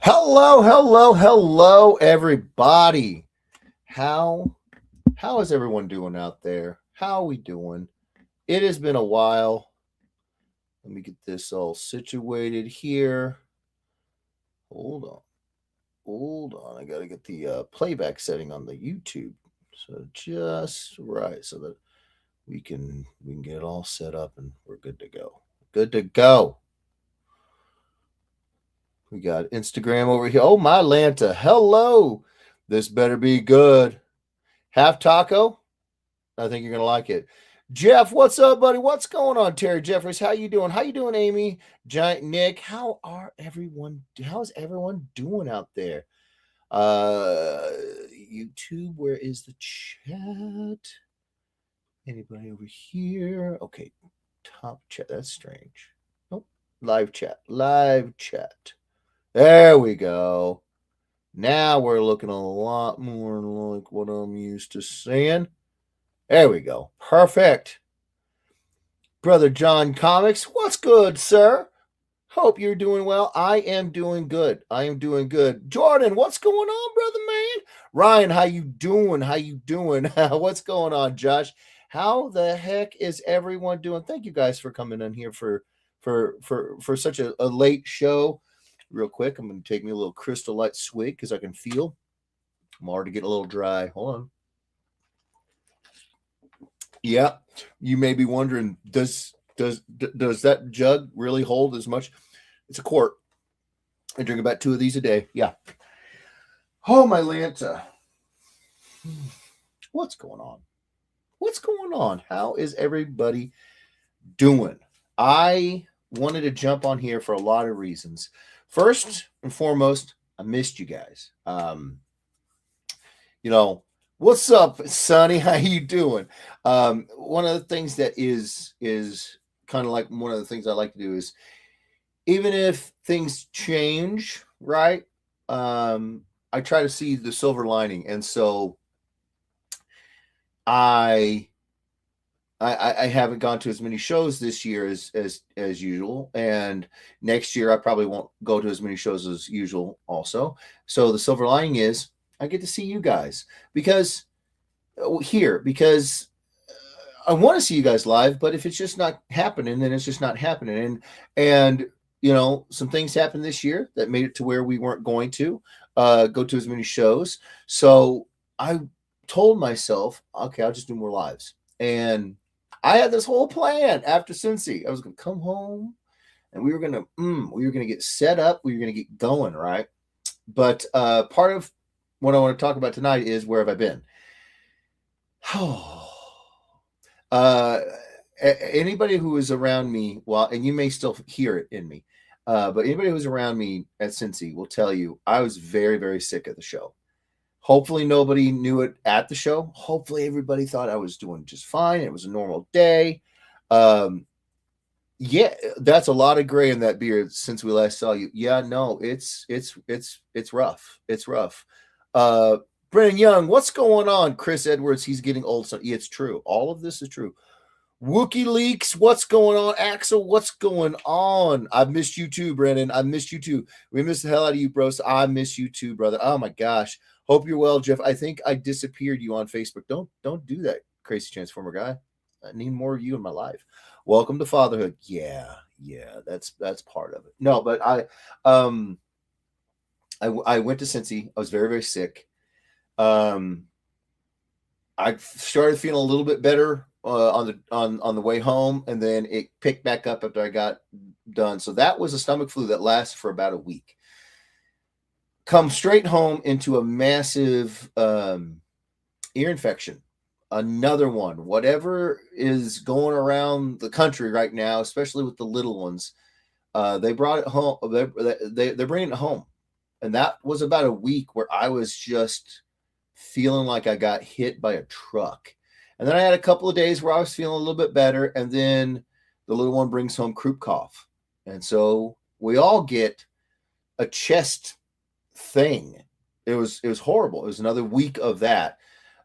Hello, hello, hello, everybody. How how is everyone doing out there? How are we doing? It has been a while. Let me get this all situated here. Hold on, hold on. I gotta get the playback setting on the YouTube, so just right, so that we can get it all set up and we're good to go. Good to go. We got Instagram over here. Oh my Lanta, hello. This better be good. Half taco. I think you're gonna like it. Jeff, what's up, buddy? What's going on, Terry Jeffries? How you doing? How you doing, Amy? Giant Nick. How's everyone doing out there? Uh YouTube, where is the chat? Anybody over here? Okay, top chat. That's strange. Nope. Live chat. Live chat. There we go. Now we're looking a lot more like what I'm used to seeing. There we go. Perfect. Brother John Comics, what's good, sir? Hope you're doing well. I am doing good. I am doing good. Jordan, what's going on, brother man? Ryan, how you doing? How you doing? What's going on, Josh? How the heck is everyone doing? Thank you guys for coming in here for such a late show. Real quick, I'm going to take me a little Crystal Light swig because I can feel I'm already getting a little dry. Hold on. Yeah, you may be wondering, does that jug really hold as much? It's a quart. I drink about 2 of these a day. Yeah. Oh my Lanta. What's going on? What's going on? How is everybody doing? I wanted to jump on here for a lot of reasons. First and foremost, I missed you guys. You know, what's up, Sonny? How you doing? One of the things that is kind of like one of the things I like to do is even if things change, right? I try to see the silver lining, and so I I haven't gone to as many shows this year as usual, and next year I probably won't go to as many shows as usual. Also, so the silver lining is I get to see you guys because I want to see you guys live, but if it's just not happening, then it's just not happening. And some things happened this year that made it to where we weren't going to go to as many shows. So I told myself, okay, I'll just do more lives. And I had this whole plan after Cincy. I was going to come home, and we were gonna get set up. We were gonna get going, right? But part of what I want to talk about tonight is where have I been? uh, Anybody who was around me, well, and you may still hear it in me, but anybody who was around me at Cincy will tell you I was very, very sick at the show. Hopefully, nobody knew it at the show. Hopefully, everybody thought I was doing just fine. It was a normal day. Um, yeah, that's a lot of gray in that beard since we last saw you. Yeah, no, it's rough. It's rough. Uh, Brennan Young, what's going on? Chris Edwards, he's getting old. So yeah, it's true. All of this is true. Wookie Leaks, what's going on? Axel, what's going on? I've missed you too, Brennan. I missed you too. We missed the hell out of you, bro. So I miss you too, brother. Oh my gosh. Hope you're well, Jeff. I think I disappeared you on Facebook. Don't do that, crazy transformer guy. I need more of you in my life. Welcome to fatherhood. Yeah, that's part of it. No, but I went to Cincy. I was very, very sick. Um I started feeling a little bit better on the way home, and then it picked back up after I got done. So that was a stomach flu that lasted for about a week. Come straight home into a massive ear infection. Another one. Whatever is going around the country right now, especially with the little ones, they brought it home. They're bringing it home, and that was about a week where I was just feeling like I got hit by a truck. And then I had a couple of days where I was feeling a little bit better, and then the little one brings home croup cough. And so we all get a chest thing. It was horrible. It was another week of that.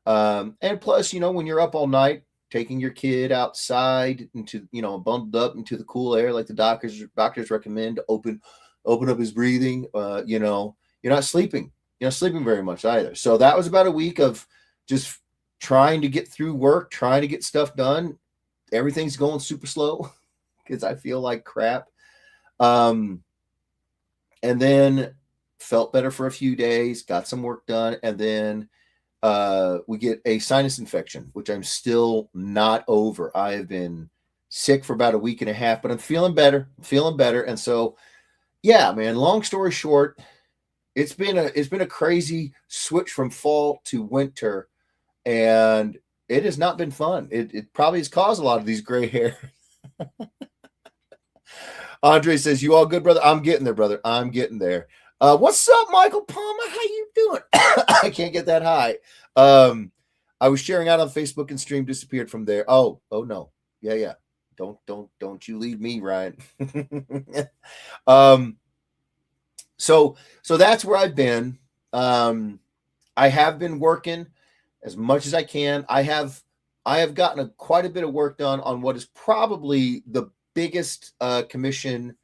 And plus, when you're up all night taking your kid outside into, bundled up into the cool air, like the doctors recommend to open open up his breathing. You know, you're not sleeping. You're not sleeping very much either. So that was about a week of just trying to get through work, trying to get stuff done. Everything's going super slow because I feel like crap. And then felt better for a few days, got some work done, and then we get a sinus infection, which I'm still not over. I have been sick for about a week and a half, but I'm feeling better. And so, yeah, man, long story short, it's been a crazy switch from fall to winter, and it has not been fun. It probably has caused a lot of these gray hair. Andre says, "You all good, brother?" I'm getting there, brother. I'm getting there. What's up, Michael Palmer? How you doing? I can't get that high. I was sharing out on Facebook and stream disappeared from there. Oh no. Yeah. Don't you leave me, Ryan. So that's where I've been. I have been working as much as I can. I have gotten quite a bit of work done on what is probably the biggest commission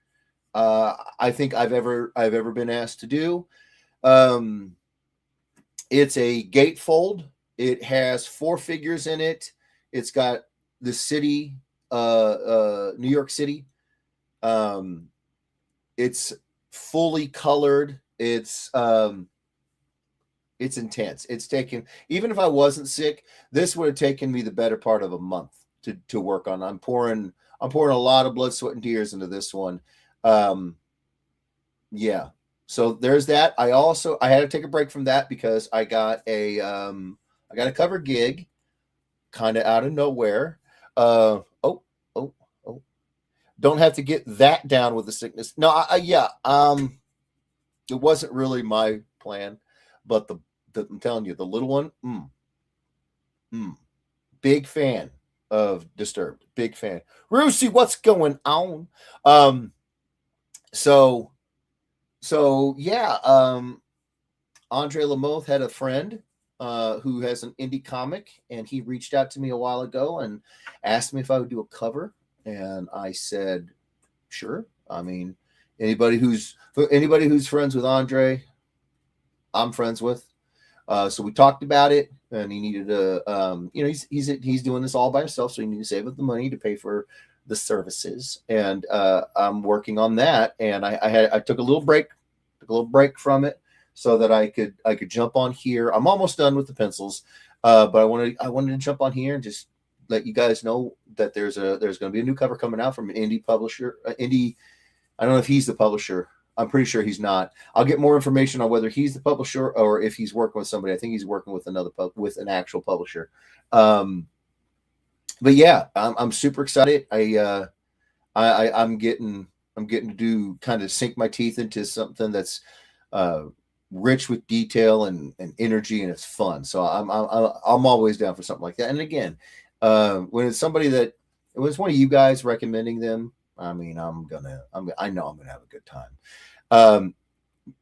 I think I've ever been asked to do. It's a gatefold. It has 4 figures in it. It's got the city, New York City. It's fully colored. It's intense. It's taken, even if I wasn't sick, this would have taken me the better part of a month to work on. I'm pouring a lot of blood, sweat, and tears into this one. Yeah. So there's that. I had to take a break from that because I got a cover gig kind of out of nowhere. Don't have to get that down with the sickness. No, it wasn't really my plan, but I'm telling you, the little one, big fan of Disturbed. Big fan. Rusey, what's going on? So yeah, Andre Lamoth had a friend who has an indie comic, and he reached out to me a while ago and asked me if I would do a cover, and I said, sure. I mean, anybody who's friends with Andre, I'm friends with. So we talked about it, and he needed to, he's doing this all by himself, so he needed to save up the money to pay for the services, and I'm working on that. And I took a little break from it so that I could jump on here. I'm almost done with the pencils, but I wanted to jump on here and just let you guys know that there's going to be a new cover coming out from an indie publisher. I don't know if he's the publisher. I'm pretty sure he's not. I'll get more information on whether he's the publisher or if he's working with somebody. I think he's working with with an actual publisher. But yeah, I'm super excited. I'm getting to do kind of sink my teeth into something that's rich with detail and energy, and it's fun. So I'm always down for something like that. And again, when it's somebody that it was one of you guys recommending them, I mean, I know I'm gonna have a good time.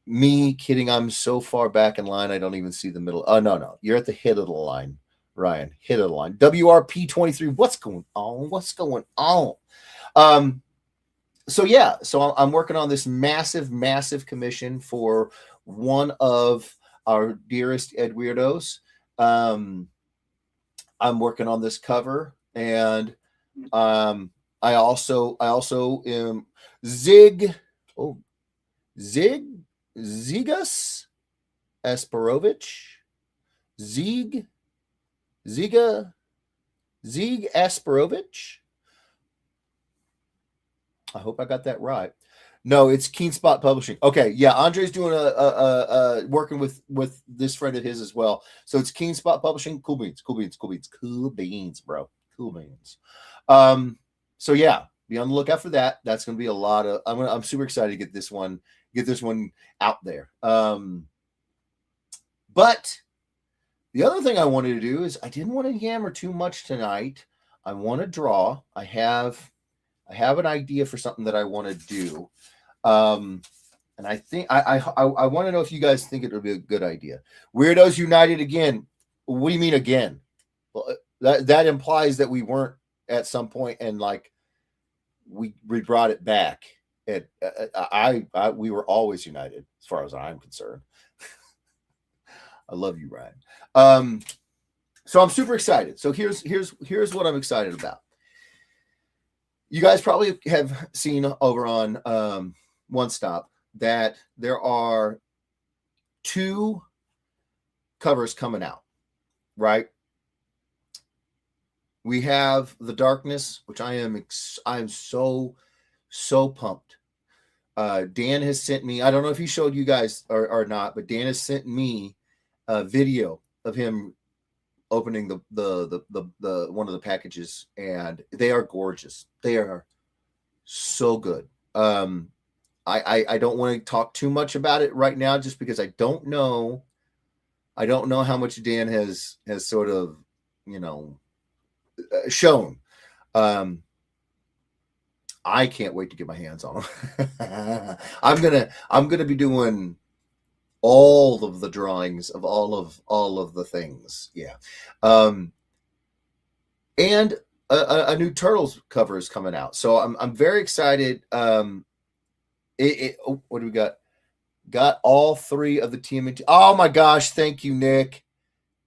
Me kidding, I'm so far back in line I don't even see the middle. Oh no, you're at the head of the line, Ryan. Head of the line. WRP 23. What's going on? So yeah, so I'm working on this massive commission for one of our dearest Ed Weirdos. I'm working on this cover, and I also am Zigas Asperovich. Zig Asperovich. I hope I got that right. No, it's Keen Spot Publishing. Okay, yeah, Andre's doing a working with this friend of his as well. So it's Keen Spot Publishing. Cool beans, bro. Cool beans. So yeah, be on the lookout for that. That's going to be a lot of. I'm super excited to get this one out there. But the other thing I wanted to do is I didn't want to yammer too much tonight. I want to draw. I have an idea for something that I want to do. And I think I want to know if you guys think it would be a good idea. Weirdos United again. What do you mean again? Well, that implies that we weren't at some point and like we brought it back we were always united as far as I'm concerned. I love you, Ryan. So I'm super excited. So here's what I'm excited about. You guys probably have seen over on One Stop that there are 2 covers coming out, right? We have The Darkness, which I am so pumped. Dan has sent me, I don't know if he showed you guys or not, but Dan has sent me a video of him opening the one of the packages, and they are gorgeous. They are so good. I don't want to talk too much about it right now, just because I don't know how much Dan has sort of, shown. I can't wait to get my hands on them. I'm gonna be doing all of the drawings of all of the things. Yeah. And a new Turtles cover is coming out, so I'm very excited. What do we got? Got all 3 of the TMNT. Oh my gosh, thank you, Nick.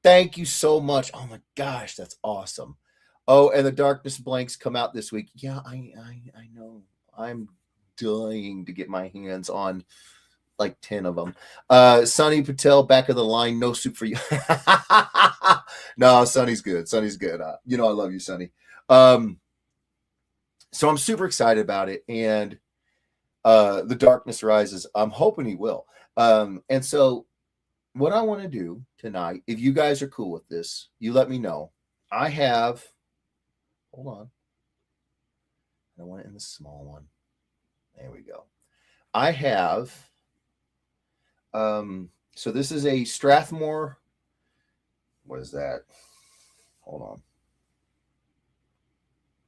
Thank you so much. Oh my gosh, that's awesome. Oh, and the Darkness blanks come out this week. Yeah, I know. I'm dying to get my hands on like 10 of them. Sonny Patel, back of the line. No soup for you. No, Sonny's good. Sonny's good. I love you, Sonny. So I'm super excited about it. And The Darkness Rises, I'm hoping he will. And so what I want to do tonight, if you guys are cool with this, you let me know. I have, hold on. I want it in the small one. There we go. I have, so this is a Strathmore. What is that? Hold on.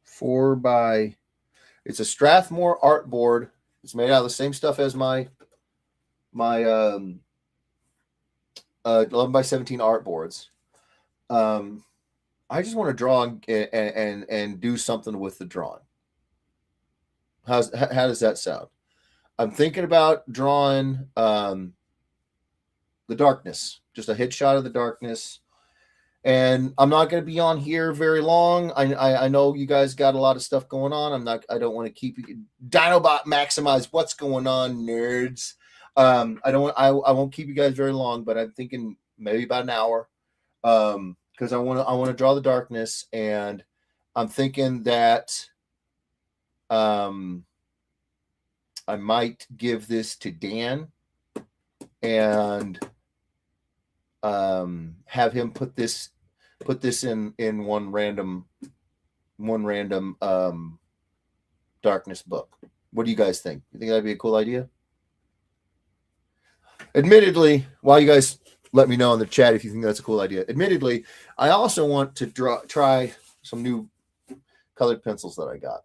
4x, it's a Strathmore art board. It's made out of the same stuff as my 11x17 art boards. I just want to draw and do something with the drawing. How does that sound? I'm thinking about drawing the Darkness, just a headshot of the Darkness. And I'm not going to be on here very long. I know you guys got a lot of stuff going on. I don't want to keep you. Dinobot maximize what's going on, nerds. I won't keep you guys very long, but I'm thinking maybe about an hour. Because I want to draw the Darkness, and I'm thinking that I might give this to Dan and have him put this in one random Darkness book. What do you guys think? You think that'd be a cool idea? Admittedly, while you guys let me know in the chat if you think that's a cool idea. Admittedly, I also want to try some new colored pencils that I got.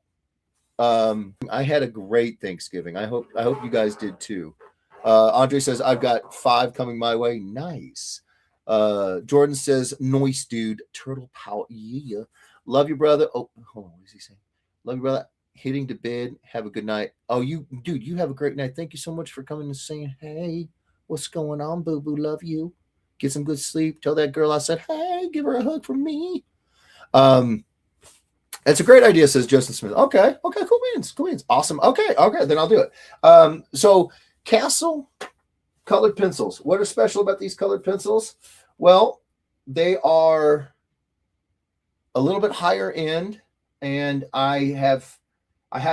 I had a great Thanksgiving. I hope you guys did too. Andre says, I've got 5 coming my way. Nice. Jordan says, nice, dude. Turtle power. Yeah. Love you, brother. Oh, hold on. What is he saying? Love you, brother. Hitting to bed. Have a good night. Oh, you have a great night. Thank you so much for coming and saying, hey, what's going on, boo-boo? Love you. Get some good sleep. Tell that girl I said, hey, give her a hug from me. It's a great idea, says Justin Smith. Okay, cool beans. Awesome. Okay, then I'll do it. So Castle colored pencils. What is special about these colored pencils? Well, they are a little bit higher end, and I have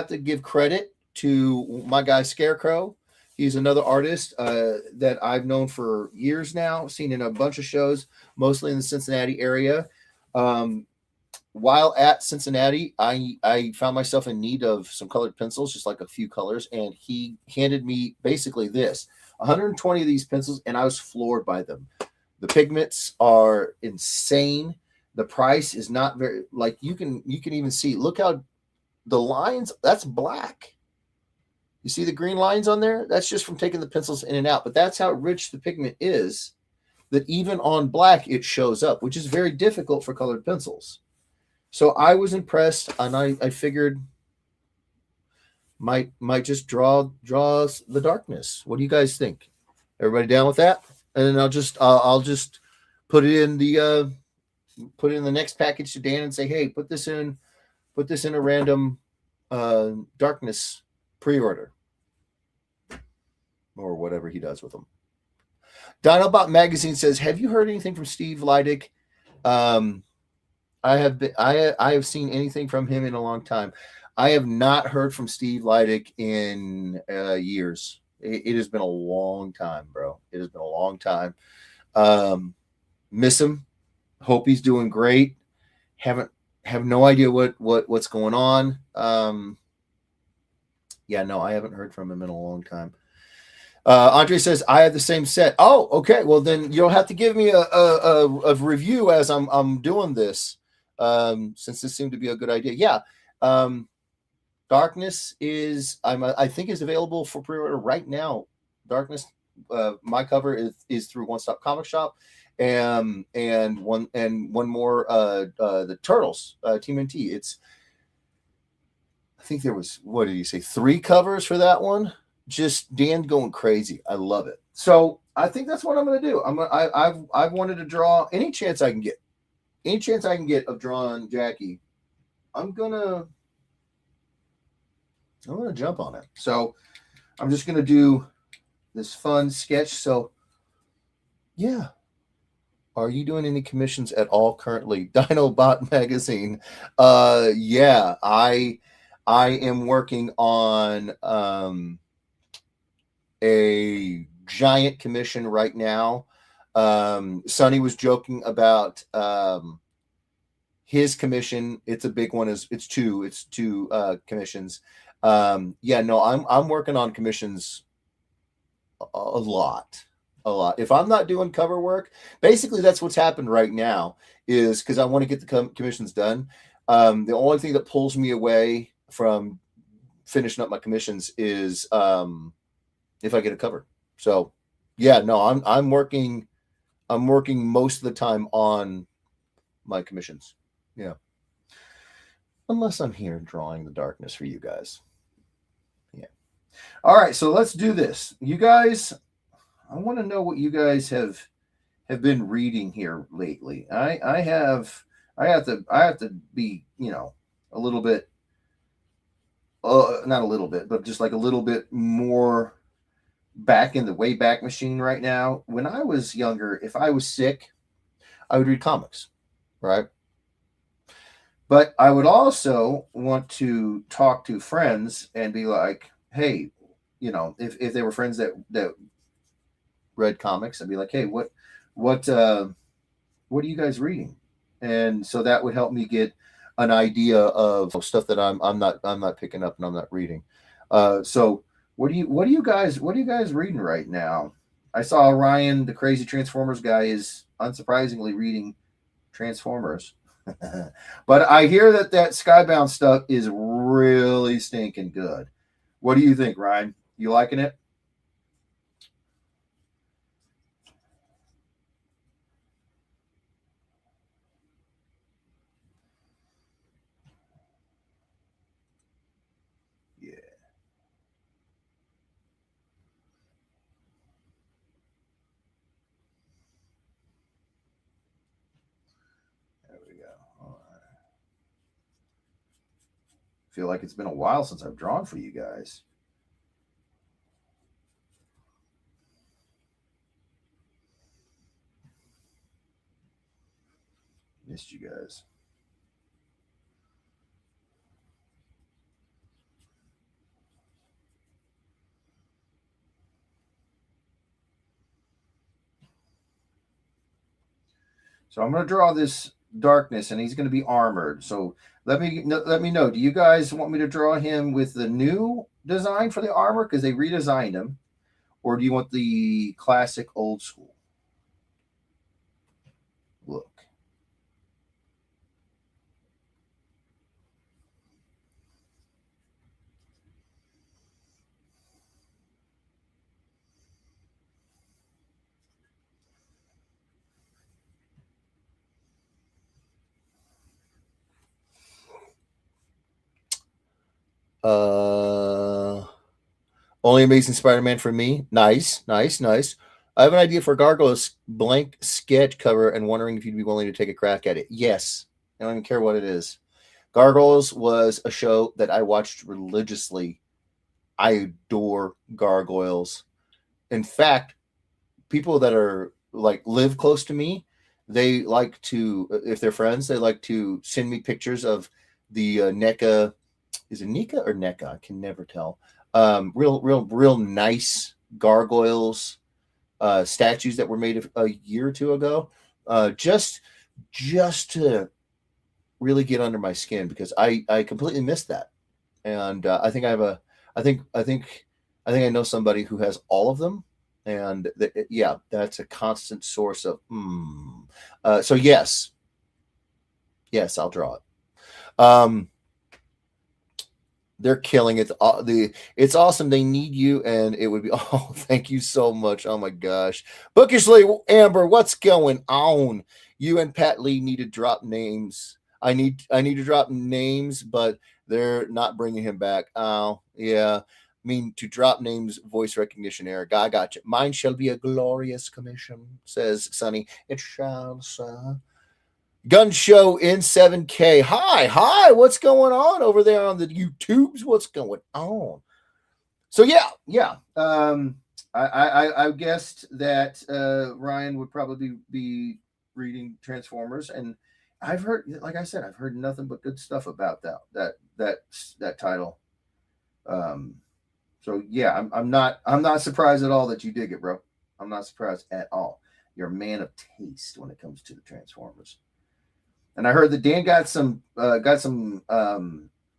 to give credit to my guy Scarecrow. He's another artist that I've known for years now, seen in a bunch of shows, mostly in the Cincinnati area. While at Cincinnati, I found myself in need of some colored pencils, just like a few colors, and he handed me basically this, 120 of these pencils, and I was floored by them. The pigments are insane. The price is not very, like, you can even see, look how the lines, that's black. You see the green lines on there? That's just from taking the pencils in and out, but that's how rich the pigment is, that even on black, it shows up, which is very difficult for colored pencils. So I was impressed, and I figured might just draw the darkness. What do you guys think? Everybody down with that? And then I'll just put it in the next package to Dan and say, hey, put this in a random darkness pre-order or whatever he does with them. Dinobot Magazine says, have you heard anything from Steve Leidick? I have seen anything from him in a long time. I have not heard from Steve Leidick in years. It has been a long time, bro. It has been a long time. Miss him. Hope he's doing great. Have no idea what's going on. Yeah, no, I haven't heard from him in a long time. Andre says, I have the same set. Oh, okay. Well, then you'll have to give me a review as I'm doing this, since this seemed to be a good idea. Yeah. Darkness is, I think is available for pre-order right now. Darkness, my cover is through One Stop Comic Shop, and one more, the Turtles, TMNT. It's, I think there was, what did he say, 3 covers for that one? Just Dan going crazy. I love it. So I think that's what I'm going to do. I've wanted to draw any chance I can get of drawing Jackie. I'm gonna jump on it. So I'm just gonna do this fun sketch. So yeah. Are you doing any commissions at all currently? Dinobot Magazine. Yeah, I am working on a giant commission right now. Sonny was joking about his commission. It's a big one. It's two commissions. Yeah, no, I'm working on commissions a lot. If I'm not doing cover work, basically that's what's happened right now, is because I want to get the commissions done. The only thing that pulls me away from finishing up my commissions is if I get a cover. So yeah, no, I'm working most of the time on my commissions. Yeah. Unless I'm here drawing the darkness for you guys. Yeah. All right, so let's do this. You guys, I want to know what you guys have been reading here lately. I have to be, a little bit, not a little bit, but just like a little bit more back in the Wayback Machine right now. When I was younger, if I was sick, I would read comics, right? But I would also want to talk to friends and be like, hey, if they were friends that read comics, I'd be like, hey, what are you guys reading? And so that would help me get an idea of stuff that I'm not picking up and I'm not reading. So what are you guys reading right now? I saw Ryan, the crazy Transformers guy, is unsurprisingly reading Transformers. But I hear that Skybound stuff is really stinking good. What do you think, Ryan? You liking it? Yeah. There we go. All right. Feel like it's been a while since I've drawn for you guys. Missed you guys. So I'm going to draw this darkness, and he's going to be armored. So let me know. Do you guys want me to draw him with the new design for the armor because they redesigned him, or do you want the classic old school look? Only Amazing Spider-Man for me. Nice. I have an idea for Gargoyles blank sketch cover and wondering if you'd be willing to take a crack at it. Yes. I don't even care what it is. Gargoyles was a show that I watched religiously. I adore Gargoyles. In fact, people that are like live close to me, they like to, if they're friends, they like to send me pictures of the NECA. Is it NECA or NECA? I can never tell. Real nice gargoyles statues that were made a year or two ago. Just to really get under my skin because I completely missed that, and I think I have a I think I know somebody who has all of them, and yeah, that's a constant source of. So yes, I'll draw it. They're killing it. It's awesome. They need you, and it would be. Oh, thank you so much. Oh my gosh, Bookishly Amber, what's going on? You and Pat Lee need to drop names. I need to drop names, but they're not bringing him back. Oh yeah, I mean to drop names, voice recognition error. I got you. Mine shall be a glorious commission, says Sonny. It shall, sir. Gun Show in 7K. Hi, what's going on over there on the YouTubes? What's going on? So yeah. I guessed that Ryan would probably be reading Transformers, and I've heard, like I said, I've heard nothing but good stuff about that title. So yeah, I'm not surprised at all that you dig it, bro. I'm not surprised at all. You're a man of taste when it comes to the Transformers. And I heard that Dan got some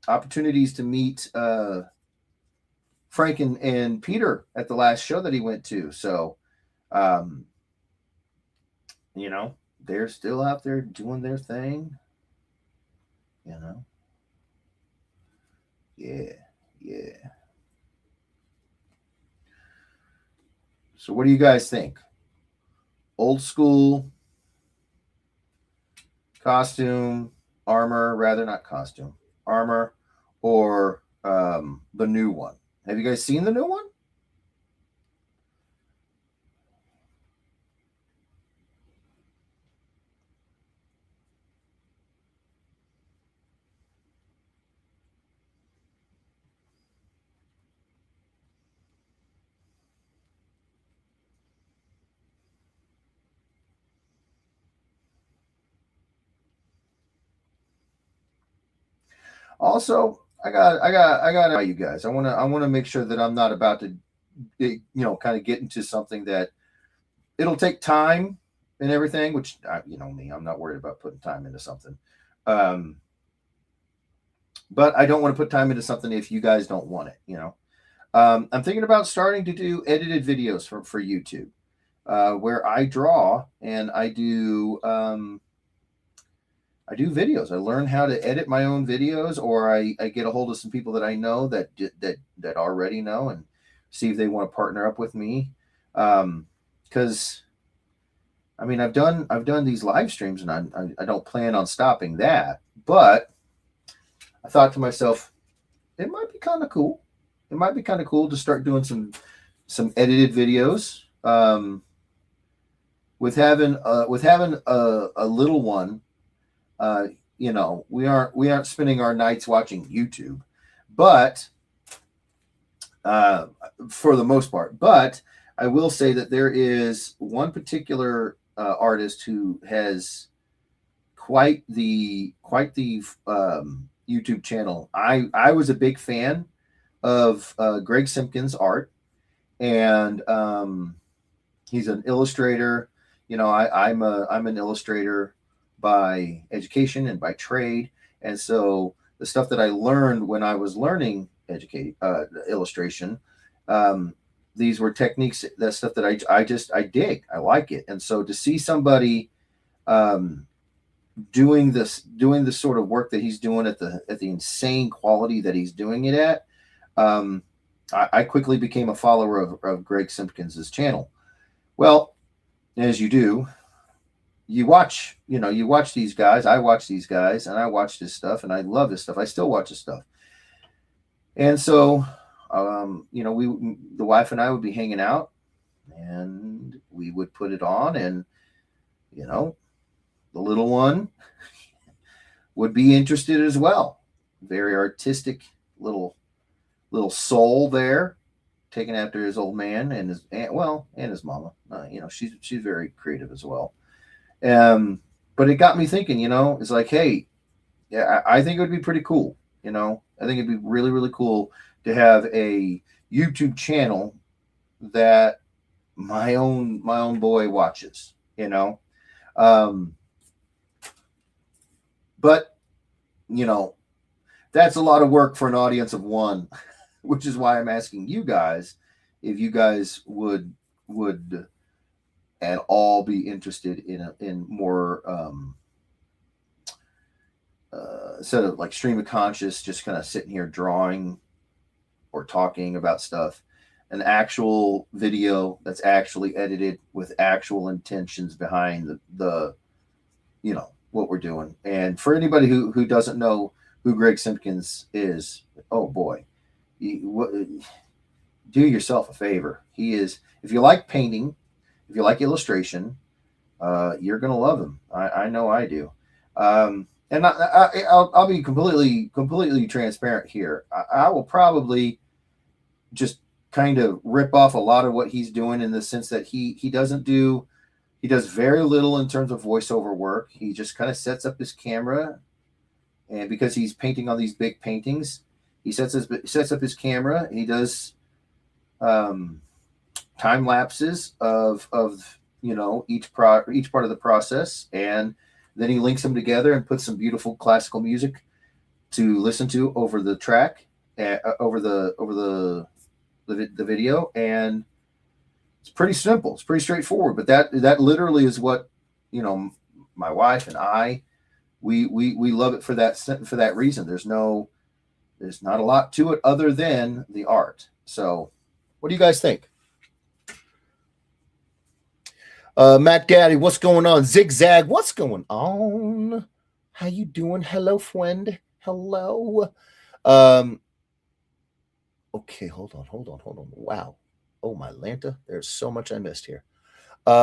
opportunities to meet Frank and Peter at the last show that he went to. So, they're still out there doing their thing. Yeah. So, what do you guys think? Old school costume, armor, rather not costume, armor, or the new one? Have you guys seen the new one? Also, I got you guys. I want to make sure that I'm not about to, kind of get into something that it'll take time and everything. Which me, I'm not worried about putting time into something. But I don't want to put time into something if you guys don't want it. I'm thinking about starting to do edited videos for YouTube, where I draw and I do videos. I learn how to edit my own videos, or I get a hold of some people that I know that already know and see if they want to partner up with me. Because I've done these live streams, and I don't plan on stopping that. But I thought to myself, it might be kind of cool. It might be kind of cool to start doing some edited videos. With having a little one. We aren't spending our nights watching YouTube, but for the most part. But I will say that there is one particular artist who has quite the YouTube channel. I was a big fan of Greg Simpkins' art, and he's an illustrator. I'm an illustrator by education and by trade, and so the stuff that I learned when I was learning illustration, these were techniques, that stuff that I dig. I like it, and so to see somebody doing this sort of work that he's doing at the insane quality that he's doing it at, I quickly became a follower of Greg Simpkins' channel. Well, as you do, you watch these guys. I watch these guys, and I watch this stuff, and I love this stuff. I still watch this stuff. And so the wife and I would be hanging out, and we would put it on, and the little one would be interested as well. Very artistic little soul there, taken after his old man and his aunt, and his mama. She's very creative as well. But it got me thinking. It's like, hey, yeah, I think it would be pretty cool. I think it'd be really, really cool to have a YouTube channel that my own boy watches. But that's a lot of work for an audience of one, which is why I'm asking you guys if you guys would at all be interested in more instead of like stream of conscious, just kind of sitting here drawing or talking about stuff, an actual video that's actually edited with actual intentions behind the what we're doing. And for anybody who doesn't know who Greg Simpkins is, oh boy, do yourself a favor. He is, if you like painting, if you like illustration, you're gonna love him. I know I do. And I'll be completely transparent here. I will probably just kind of rip off a lot of what he's doing, in the sense that he does very little in terms of voiceover work. He just kind of sets up his camera, and because he's painting on these big paintings, he sets up his camera. He does time lapses of each part of the process, and then he links them together and puts some beautiful classical music to listen to over the track, over the video, and it's pretty simple. It's pretty straightforward. But that literally is what my wife and I we love it for that reason. There's not a lot to it other than the art. So, what do you guys think? Mac Daddy, what's going on? Zigzag, what's going on? How you doing? Hello, friend. Hello. Okay, hold on. Wow. Oh, my Lanta. There's so much I missed here. Wow,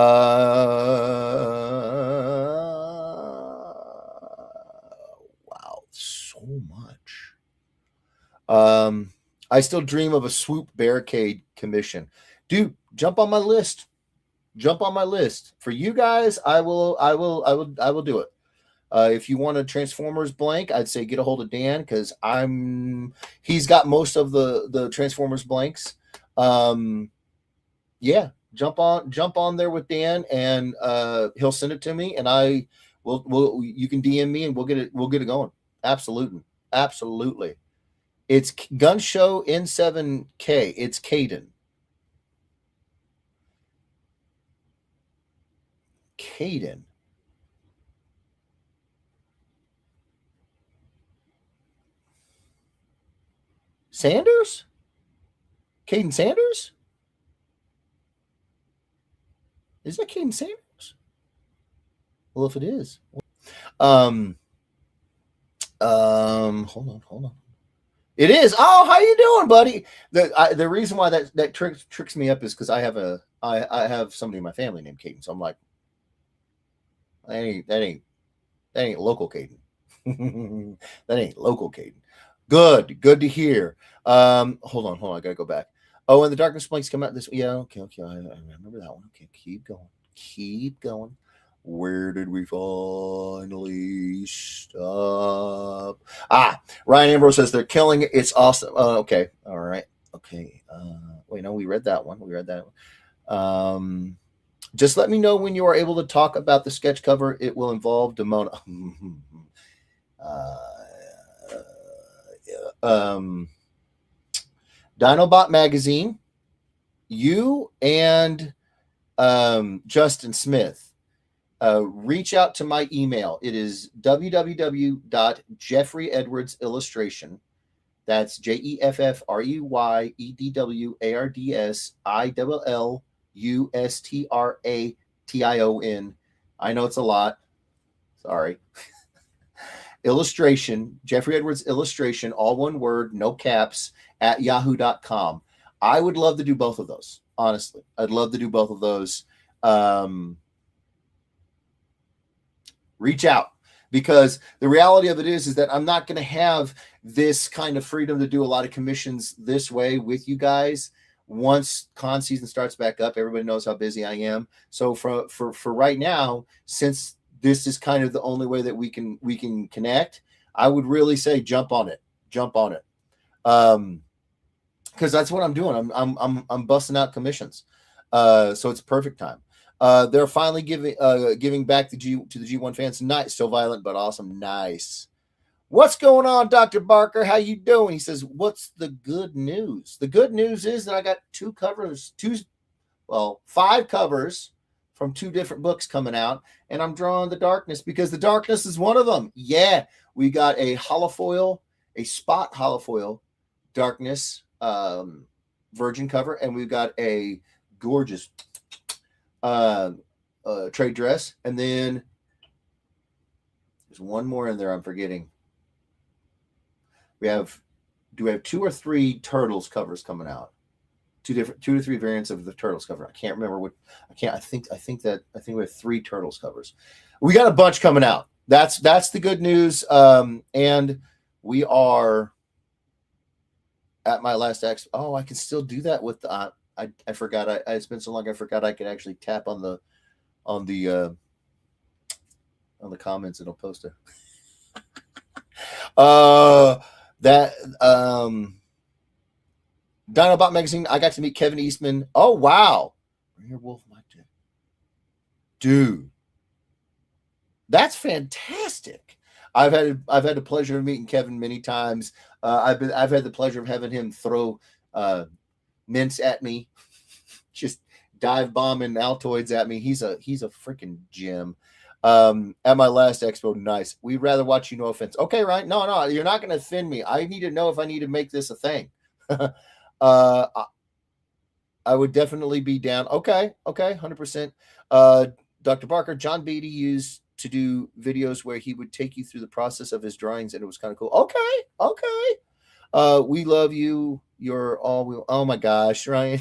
so much. I still dream of a swoop barricade commission. Dude, jump on my list. For you guys. I will do it. If you want a Transformers blank, I'd say get a hold of Dan, because he's got most of the Transformers blanks. Yeah, jump on there with Dan, and he'll send it to me, and you can DM me, and we'll get it going. Absolutely. It's Gun Show N7K. It's Caden. Sanders? Caden Sanders? Is that Caden Sanders? Well, if it is, hold on. It is. Oh, how you doing, buddy? The reason why that tricks me up is because I have somebody in my family named Caden, so I'm like, that ain't local Caden. That ain't local Caden. Good to hear. Hold on, I gotta go back. Oh, and the Darkness Blanks come out this. Yeah, okay. I remember that one. Okay, keep going. Where did we finally stop? Ryan Ambrose says they're killing it. It's awesome. Okay, all right. Okay. Wait, no, we read that one. Just let me know when you are able to talk about the sketch cover. It will involve Demona. Dinobot Magazine, you and Justin Smith, reach out to my email. It is www.jeffreyedwardsillustration. That's JEFFREYEDWARDSILLUSTRATION. I know it's a lot. Sorry. illustration, Jeffrey Edwards illustration, all one word, no caps, at yahoo.com. I would love to do both of those. Honestly, I'd love to do both of those. Reach out, because the reality of it is that I'm not going to have this kind of freedom to do a lot of commissions this way with you guys. Once con season starts back up, everybody knows how busy I am. So for right now, since this is kind of the only way that we can connect, I would really say jump on it. Because that's what I'm doing. I'm busting out commissions. So it's perfect time. They're finally giving back to the G1 fans. Nice, so violent but awesome. Nice. What's going on, Dr. Barker? How you doing? He says, what's the good news? The good news is that I got 5 covers from 2 different books coming out, and I'm drawing the darkness because the darkness is one of them. Yeah, we got a holofoil, a spot holofoil darkness virgin cover, and we've got a gorgeous trade dress, and then there's one more in there I'm forgetting. Do we have 2 or 3 turtles covers coming out? 2 to 3 variants of the turtles cover. I can't remember what. I think we have 3 turtles covers. We got a bunch coming out. That's the good news. And we are at my last X. Oh, I can still do that with the. I forgot. It's been so long. I forgot I could actually tap on the comments and it'll post it. Dinobot magazine. I got to meet Kevin Eastman. Oh wow, Wolf, dude, that's fantastic. I've had the pleasure of meeting Kevin many times. I've had the pleasure of having him throw mints at me, just dive bombing Altoids at me. He's a freaking gem. At my last expo, nice. We'd rather watch you. No offense. Okay, right? No, you're not going to offend me. I need to know if I need to make this a thing. I would definitely be down. Okay, 100%. Dr. Barker, John Beatty used to do videos where he would take you through the process of his drawings, and it was kind of cool. Okay. We love you. You're all we. Oh my gosh, Ryan,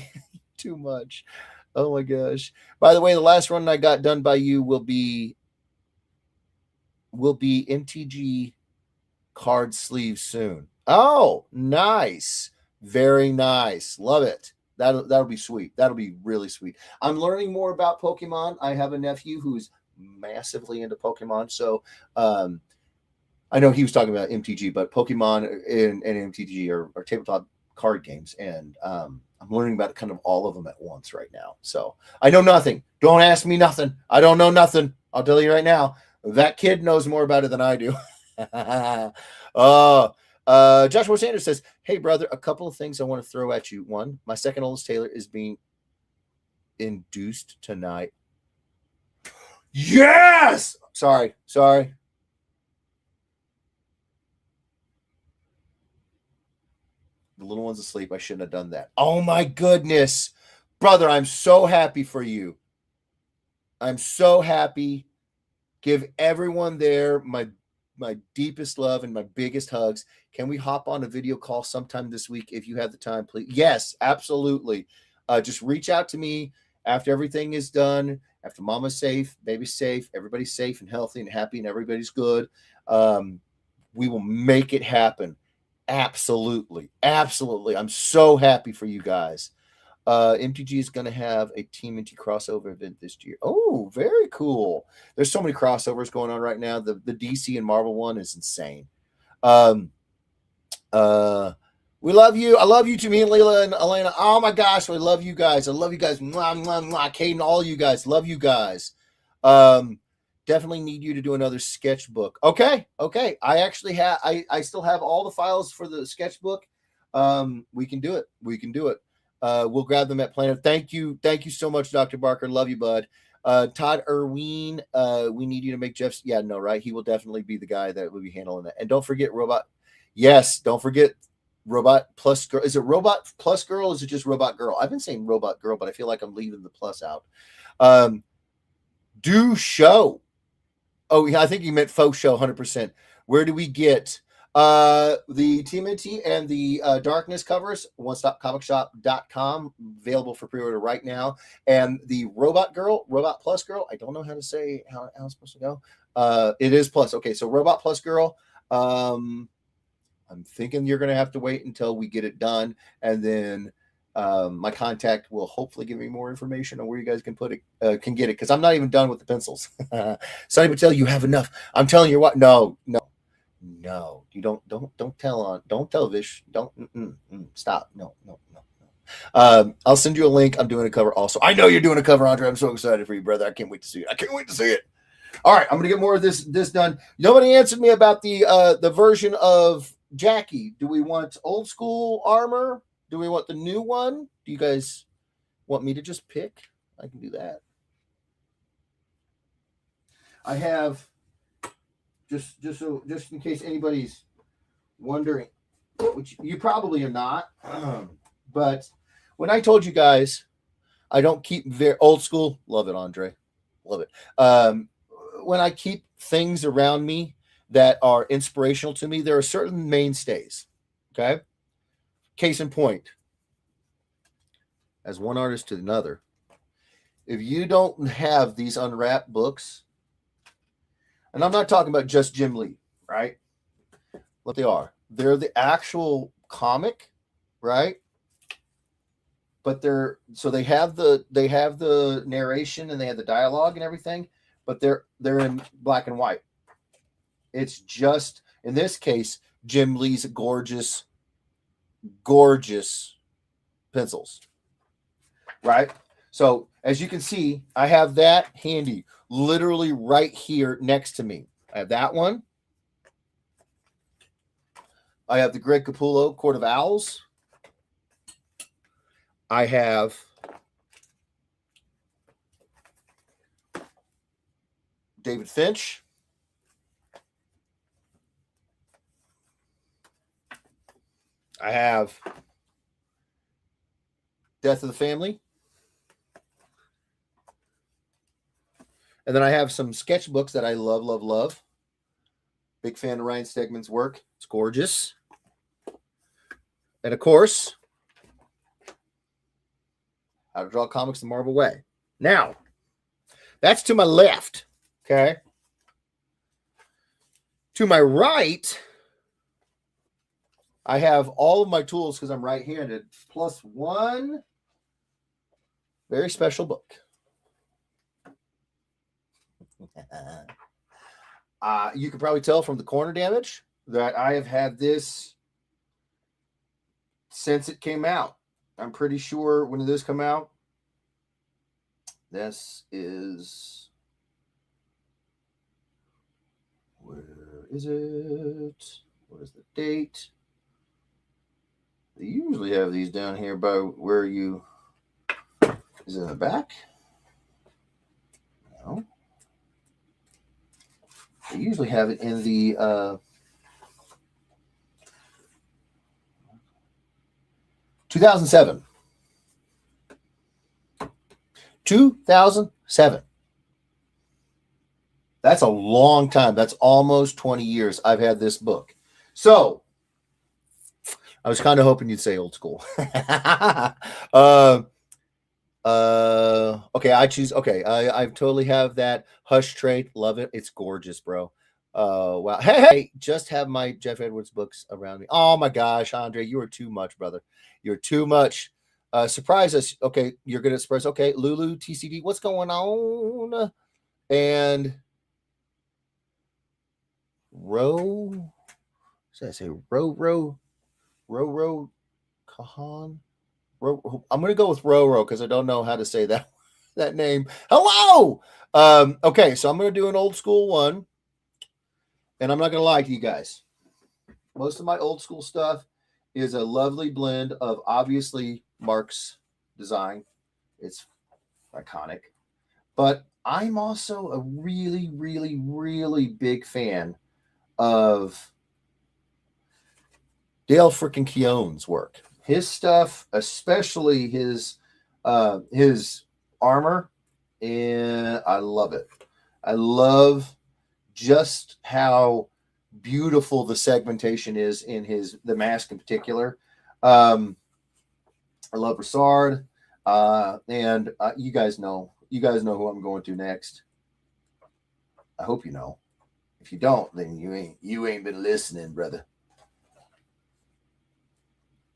too much. Oh my gosh. By the way, the last run I got done by you will be MTG card sleeve soon. Oh, nice. Very nice. Love it. That'll be sweet. That'll be really sweet. I'm learning more about Pokemon. I have a nephew who's massively into Pokemon. So I know he was talking about MTG, but Pokemon and MTG are tabletop card games. And I'm learning about kind of all of them at once right now. So I know nothing. Don't ask me nothing. I don't know nothing. I'll tell you right now. That kid knows more about it than I do. Joshua Sanders says, hey, brother, a couple of things I want to throw at you. One, my second oldest Taylor is being induced tonight. Yes! Sorry. The little one's asleep. I shouldn't have done that. Oh, my goodness. Brother, I'm so happy for you. I'm so happy. Give everyone there my deepest love and my biggest hugs. Can we hop on a video call sometime this week if you have the time, please? Yes, absolutely. Just reach out to me after everything is done, after mama's safe, baby's safe, everybody's safe and healthy and happy and everybody's good. We will make it happen. Absolutely. I'm so happy for you guys. MTG is going to have a Team MT crossover event this year. Oh, very cool. There's so many crossovers going on right now. The DC and Marvel one is insane. We love you. I love you to me and Leila and Elena. Oh my gosh, we love you guys. I love you guys. Mwah, mwah, mwah. Caden, all you guys. Love you guys. Definitely need you to do another sketchbook. Okay. I actually have I still have all the files for the sketchbook. We can do it. We'll grab them at Planet. Thank you so much, Dr. Barker. Love you, bud. Todd Irwin, we need you to make Jeff's. Yeah, no, right. He will definitely be the guy that will be handling that. And don't forget Robot. Yes, don't forget Robot Plus Girl. Is it Robot Plus Girl? Or is it just Robot Girl? I've been saying Robot Girl, but I feel like I'm leaving the plus out. Do show. Oh, yeah, I think you meant faux show 100%. Where do we get the TMNT and the Darkness covers? OneStopComicShop.com, available for pre-order right now. And the Robot Plus Girl, I don't know how to say how it's supposed to go. It is plus. Okay, so Robot Plus Girl. I'm thinking you're going to have to wait until we get it done, and then my contact will hopefully give me more information on where you guys can put it, can get it, because I'm not even done with the pencils. Sonny would tell you have enough. I'm telling you what. No, you don't tell Vish. Don't stop. No. I'll send you a link. I'm doing a cover also. I know you're doing a cover, Andre. I'm so excited for you, brother. I can't wait to see it. All right, I'm gonna get more of this done. Nobody answered me about the version of Jackie. Do we want old school armor? Do we want the new one? Do you guys want me to just pick? I can do that. I have just in case anybody's wondering, which you probably are not. But when I told you guys, I don't keep very old school. Love it, Andre. Love it. When I keep things around me that are inspirational to me, there are certain mainstays. Okay. Case in point, as one artist to another, if you don't have these unwrapped books, and I'm not talking about just Jim Lee, right? What they are. They're the actual comic, right? But they have the narration and they have the dialogue and everything, but they're in black and white. It's just, in this case, Jim Lee's gorgeous pencils, right? So as you can see, I have that handy, literally right here next to me. I have that one. I have the Greg Capullo Court of Owls. I have David Finch. I have Death of the Family. And then I have some sketchbooks that I love. Big fan of Ryan Stegman's work. It's gorgeous. And of course, How to Draw Comics the Marvel Way. Now, that's to my left. Okay. To my right, I have all of my tools because I'm right-handed, plus one very special book. You can probably tell from the corner damage that I have had this since it came out. I'm pretty sure when did this come out? This is, where is it? What is the date? They usually have these down here by where you, is it in the back? No. They usually have it in the 2007. 2007. That's a long time. That's almost 20 years I've had this book. So I was kind of hoping you'd say old school. Okay, I choose. Okay, I totally have that Hush trait. Love it. It's gorgeous, bro. Wow. Hey, just have my Jeff Edwards books around me. Oh my gosh, Andre, you are too much, brother. You're too much. Surprise us. Okay, you're good at surprise. Okay, Lulu, TCD, what's going on? And Ro, should I say Ro Kahan? I'm going to go with Roro because I don't know how to say that name. Hello. Okay, so I'm going to do an old school one, and I'm not going to lie to you guys. Most of my old school stuff is a lovely blend of obviously Mark's design. It's iconic, but I'm also a really, really, really big fan of Dale frickin' Keown's work. His stuff, especially his armor, and I love it. I love just how beautiful the segmentation is in the mask in particular. I love Broussard, and you guys know who I'm going to next. I hope you know. If you don't, then you ain't been listening, brother.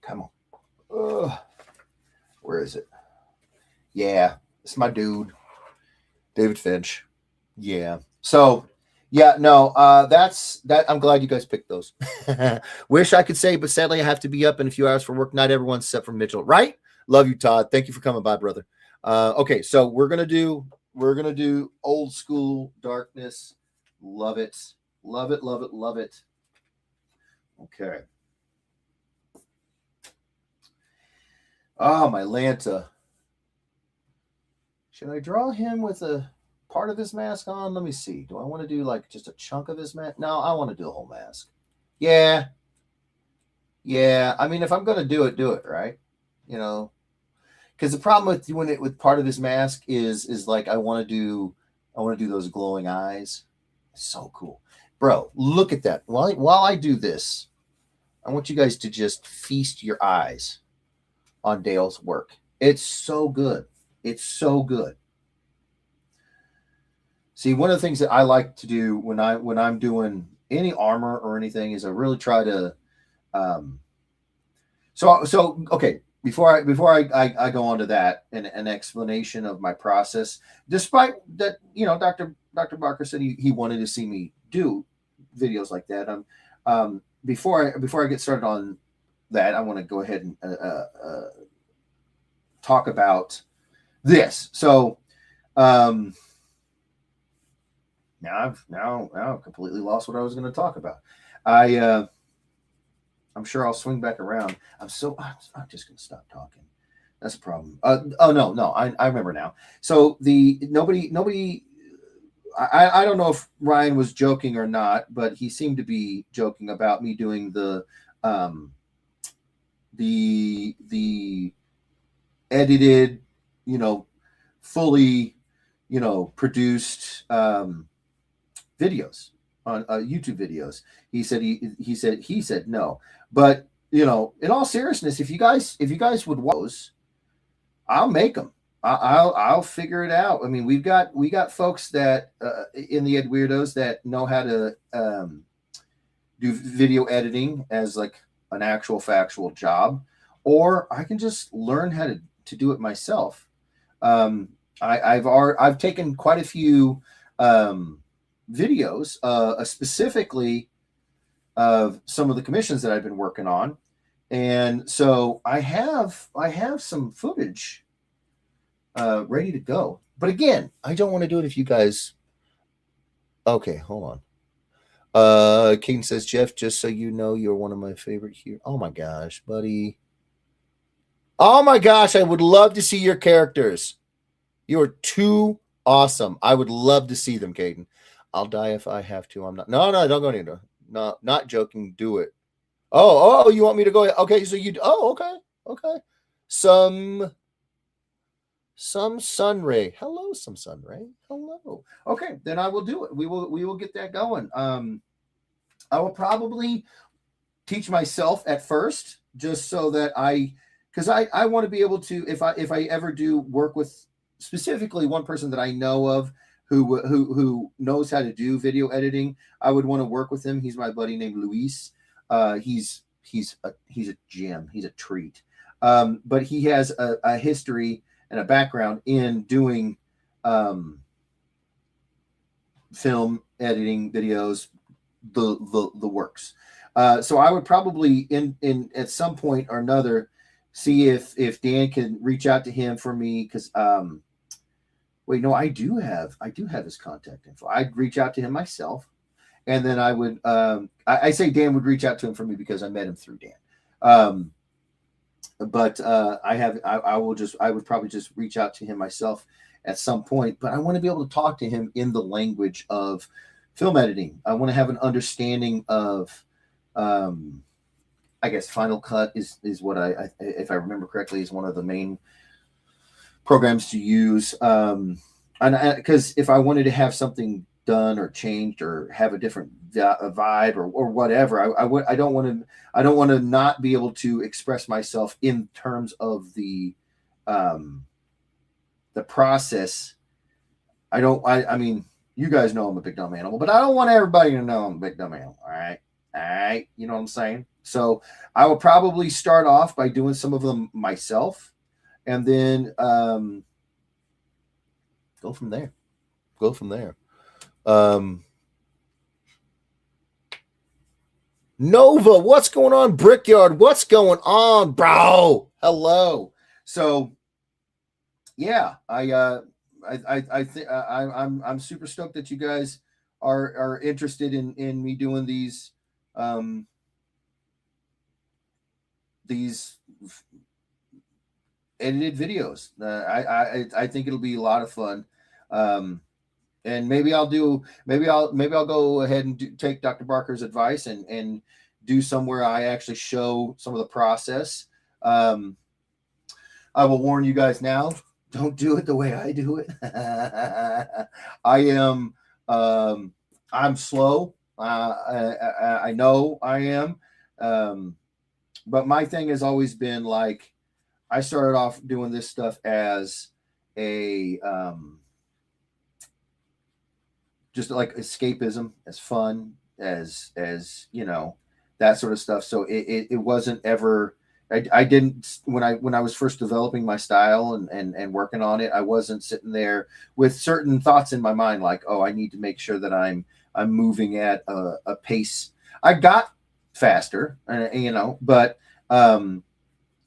Come on. Ugh. Where is it? Yeah, it's my dude, David Finch. Yeah. So, yeah, no, that's that. I'm glad you guys picked those. Wish I could say, but sadly, I have to be up in a few hours for work. Not everyone except for Mitchell. Right? Love you, Todd. Thank you for coming by, brother. Okay, so we're gonna do old school darkness. Love it. Love it. Love it. Love it. Okay. Oh, my Lanta. Should I draw him with a part of his mask on? Let me see. Do I want to do like just a chunk of his mask? No, I want to do the whole mask. Yeah. Yeah. I mean, if I'm going to do it, right? You know, because the problem with doing it with part of his mask is like I want to do those glowing eyes. So cool. Bro, look at that. While I do this, I want you guys to just feast your eyes on Dale's work. It's so good. It's so good. See, one of the things that I like to do when I'm doing any armor or anything is I really try to so okay, before I go on to that and an explanation of my process, despite that, Dr. Barker said he wanted to see me do videos like that. Before I get started on that, I want to go ahead and talk about this. So now I've completely lost what I was going to talk about. I'm sure I'll swing back around. I'm just going to stop talking. That's a problem. No, I remember now. So nobody. I don't know if Ryan was joking or not, but he seemed to be joking about me doing the edited, fully, produced videos on YouTube videos. He said no, but in all seriousness, if you guys would watch those, I'll make them. I'll figure it out. I mean, we got folks that in the Ed Weirdos that know how to do video editing as like an actual factual job, or I can just learn how to do it myself. I've taken quite a few videos, specifically of some of the commissions that I've been working on, and so I have some footage ready to go. But again, I don't want to do it if you guys. Okay, hold on. King says, Jeff, just so you know, you're one of my favorite here. Oh my gosh, buddy. Oh my gosh, I would love to see your characters. You are too awesome. I would love to see them, Caden. I'll die if I have to. I'm not. No, don't go anywhere. No, not joking. Do it. Oh, you want me to go? Okay, so you. Oh, okay. Some Sunray. Hello, some Sunray. Hello. Okay, then I will do it. We will get that going. I will probably teach myself at first, just so that because I want to be able to, if I ever do work with specifically one person that I know of who knows how to do video editing, I would want to work with him. He's my buddy named Luis. He's a gem. He's a treat. But he has a history and a background in doing film editing, videos, the works. So I would probably in at some point or another see if Dan can reach out to him for me, because wait, no, I do have his contact info. I'd reach out to him myself, and then I would I say Dan would reach out to him for me because I met him through Dan. But I would probably just reach out to him myself at some point. But I want to be able to talk to him in the language of film editing. I want to have an understanding of I guess Final Cut is what I if I remember correctly, is one of the main programs to use. And because if I wanted to have something done or changed or have a different vibe or whatever. I don't want to not be able to express myself in terms of the process. I mean, you guys know I'm a big dumb animal, but I don't want everybody to know I'm a big dumb animal. All right, you know what I'm saying? So I will probably start off by doing some of them myself, and then go from there. Nova, what's going on? Brickyard, what's going on, bro? Hello. So, yeah, I'm super stoked that you guys are interested in me doing these edited videos. I think it'll be a lot of fun. And maybe I'll go ahead and take Dr. Barker's advice and do somewhere I actually show some of the process. I will warn you guys now, don't do it the way I do it. I'm slow. I know I am. But my thing has always been like, I started off doing this stuff as a just like escapism, as fun, as you know, that sort of stuff. So it wasn't ever. I didn't when I was first developing my style and working on it. I wasn't sitting there with certain thoughts in my mind like, oh, I need to make sure that I'm moving at a pace. I got faster, you know, but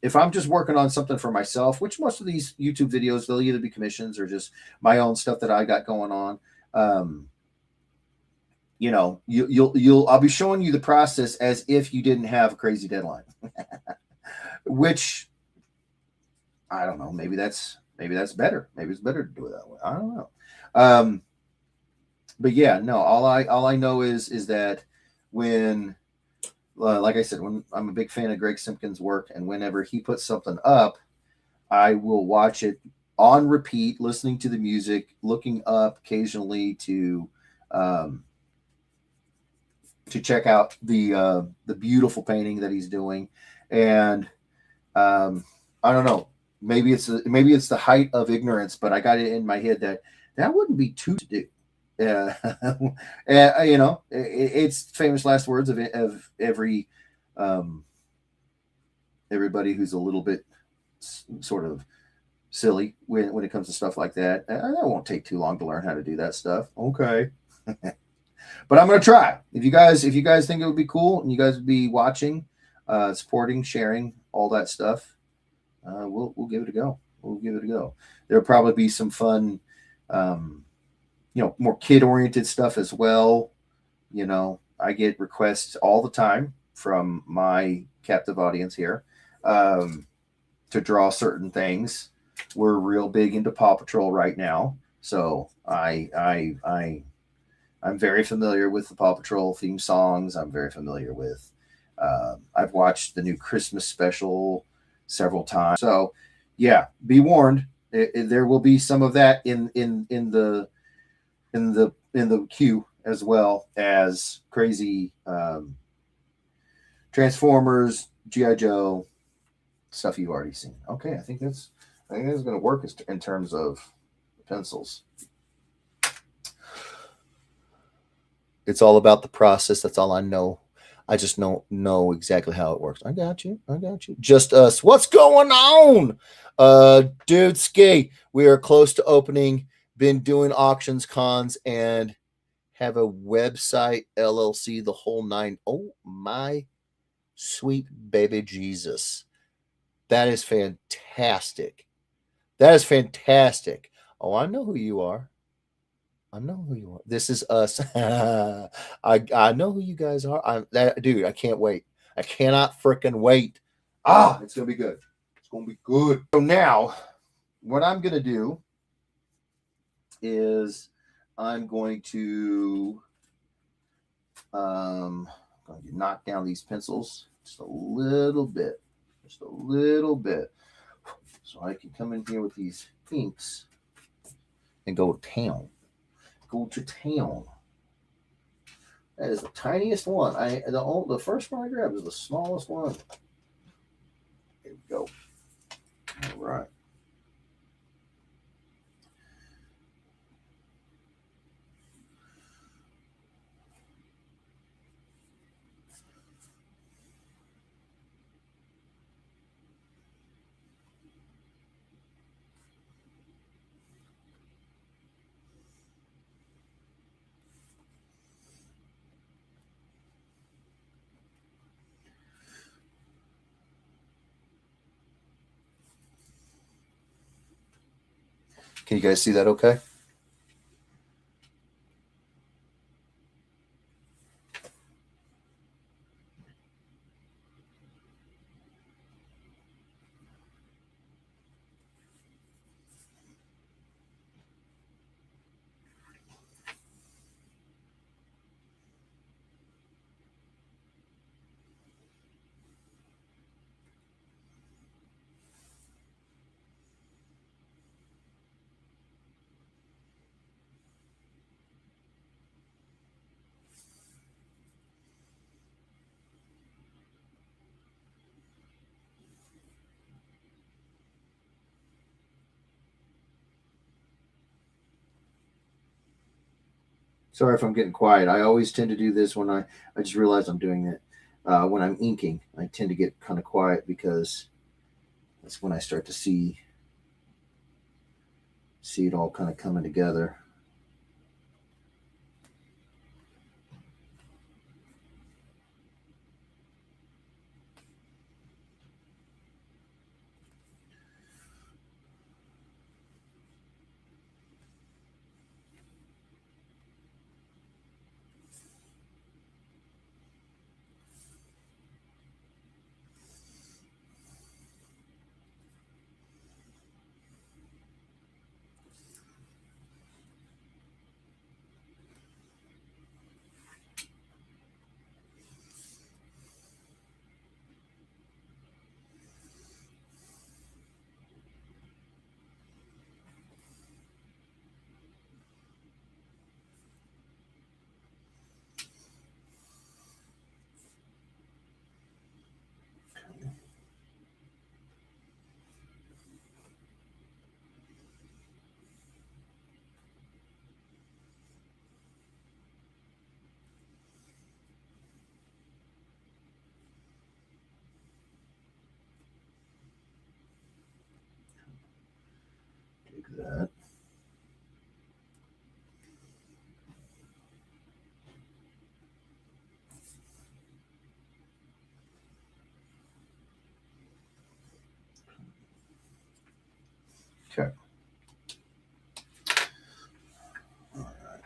if I'm just working on something for myself, which most of these YouTube videos, they'll either be commissions or just my own stuff that I got going on. You know, I'll be showing you the process as if you didn't have a crazy deadline, which I don't know. Maybe that's better. Maybe it's better to do it that way. I don't know. But yeah, no, all I know is that when, like I said, when I'm a big fan of Greg Simpkins' work, and whenever he puts something up, I will watch it on repeat, listening to the music, looking up occasionally to check out the beautiful painting that he's doing. And I don't know, maybe it's the height of ignorance, but I got it in my head that wouldn't be too to do. You know, it's famous last words of every everybody who's a little bit sort of silly when it comes to stuff like that. That won't take too long to learn how to do that stuff. Okay. But I'm gonna try. If you guys think it would be cool and you guys would be watching, supporting, sharing, all that stuff, we'll give it a go. There'll probably be some fun, you know, more kid-oriented stuff as well. You know, I get requests all the time from my captive audience here to draw certain things. We're real big into Paw Patrol right now, so I'm very familiar with the Paw Patrol theme songs. I'm very familiar with. I've watched the new Christmas special several times. So, yeah, be warned. There will be some of that in the queue, as well as crazy Transformers, G.I. Joe stuff you've already seen. Okay, I think that's going to work in terms of pencils. It's all about the process. That's all I know. I just don't know exactly how it works. I got you. Just us. What's going on? Dude, Ski, we are close to opening. Been doing auctions, cons, and have a website, LLC, the whole nine. Oh, my sweet baby Jesus. That is fantastic. Oh, I know who you are. This is us. I know who you guys are. Dude, I can't wait. I cannot freaking wait. It's going to be good. So now, what I'm going to do is I'm going to knock down these pencils just a little bit. So I can come in here with these inks and go to town. go to town. That is the tiniest one. The first one I grabbed is the smallest one. There we go. All right. Can you guys see that okay? Sorry if I'm getting quiet. I always tend to do this when I just realize I'm doing it. When I'm inking, I tend to get kind of quiet because that's when I start to see it all kind of coming together. Take that. Okay. All right.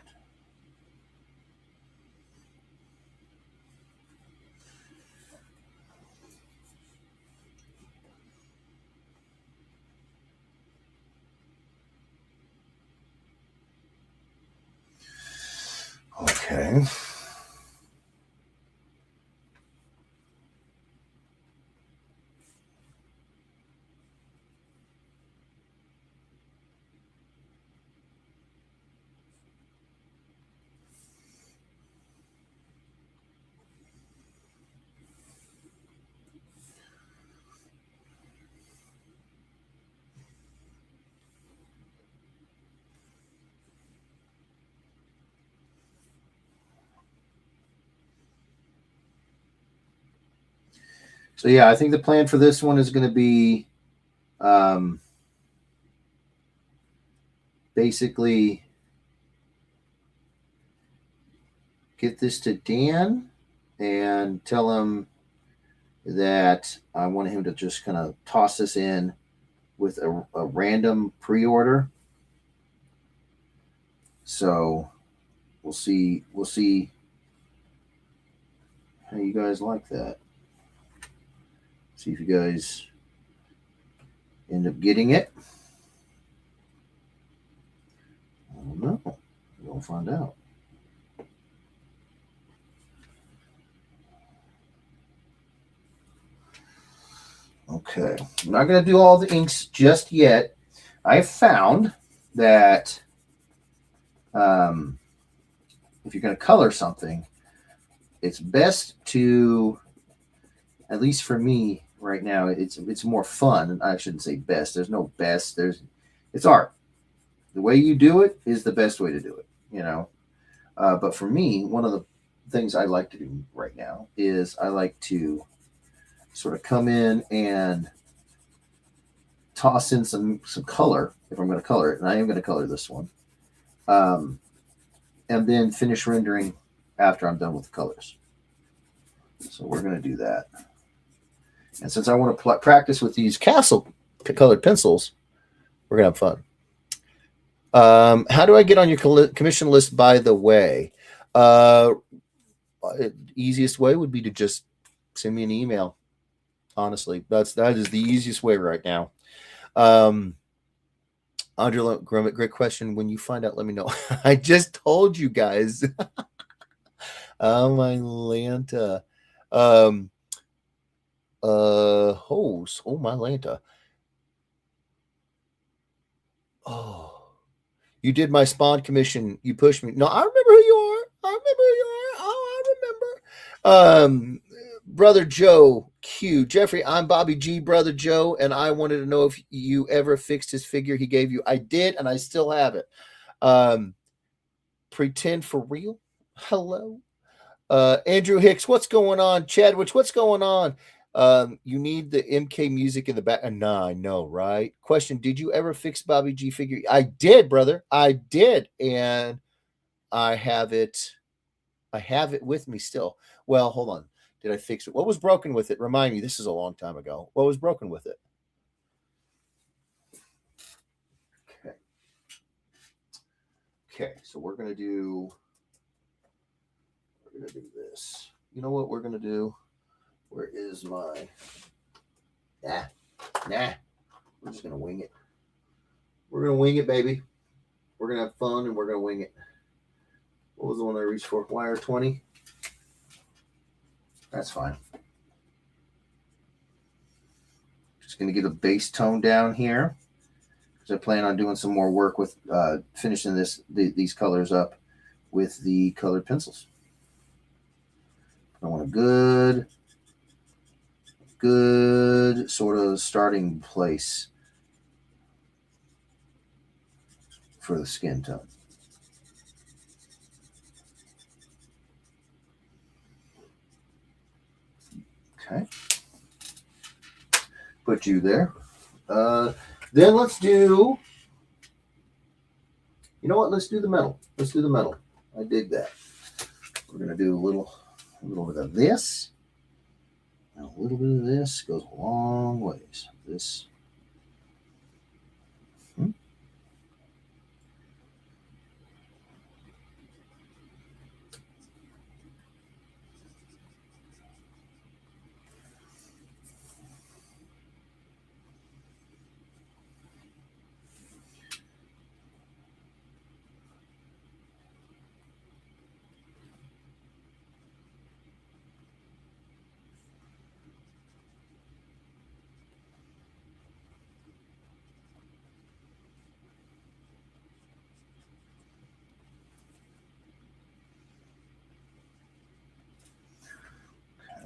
Okay. So yeah, I think the plan for this one is going to be basically get this to Dan and tell him that I want him to just kind of toss this in with a random pre-order. So we'll see how you guys like that. See if you guys end up getting it. I don't know. We'll find out. Okay. I'm not going to do all the inks just yet. I found that if you're going to color something, it's best to, at least for me right now, it's more fun. I shouldn't say best. There's no best. It's art. The way you do it is the best way to do it, you know. But for me, one of the things I like to do right now is I like to sort of come in and toss in some color if I'm going to color it, and I am going to color this one, and then finish rendering after I'm done with the colors. So we're going to do that. And since I want to practice with these castle colored pencils, we're going to have fun. How do I get on your commission list, by the way? Easiest way would be to just send me an email. Honestly, that is the easiest way right now. Andrew Grummett, great question. When you find out, let me know. I just told you guys. Oh, my Lanta. Host. Oh, my Lanta. Oh, you did my spawn commission. You pushed me. No, I remember who you are. Oh, I remember. Brother Joe Q. Jeffrey, I'm Bobby G, Brother Joe, and I wanted to know if you ever fixed his figure he gave you. I did, and I still have it. Pretend for real. Hello. Andrew Hicks, what's going on? Chadwich, what's going on? You need the MK music in the back. Nah, I know, right? Question, did you ever fix Bobby G figure? I did, brother. I did. And I have it with me still. Well, hold on. Did I fix it? What was broken with it? Remind me, this is a long time ago. What was broken with it? Okay, so we're gonna do this. You know what we're gonna do? Where is my nah? We're just gonna wing it. We're gonna wing it, baby. We're gonna have fun and we're gonna wing it. What was the one I reached for? Wire 20. That's fine. Just gonna get a base tone down here because I plan on doing some more work with finishing these colors up with the colored pencils. I want a good sort of starting place for the skin tone. Okay. Put you there. Then let's do, you know what? Let's do the metal. I dig that. We're going to do a little bit of this. And a little bit of this goes a long ways. This.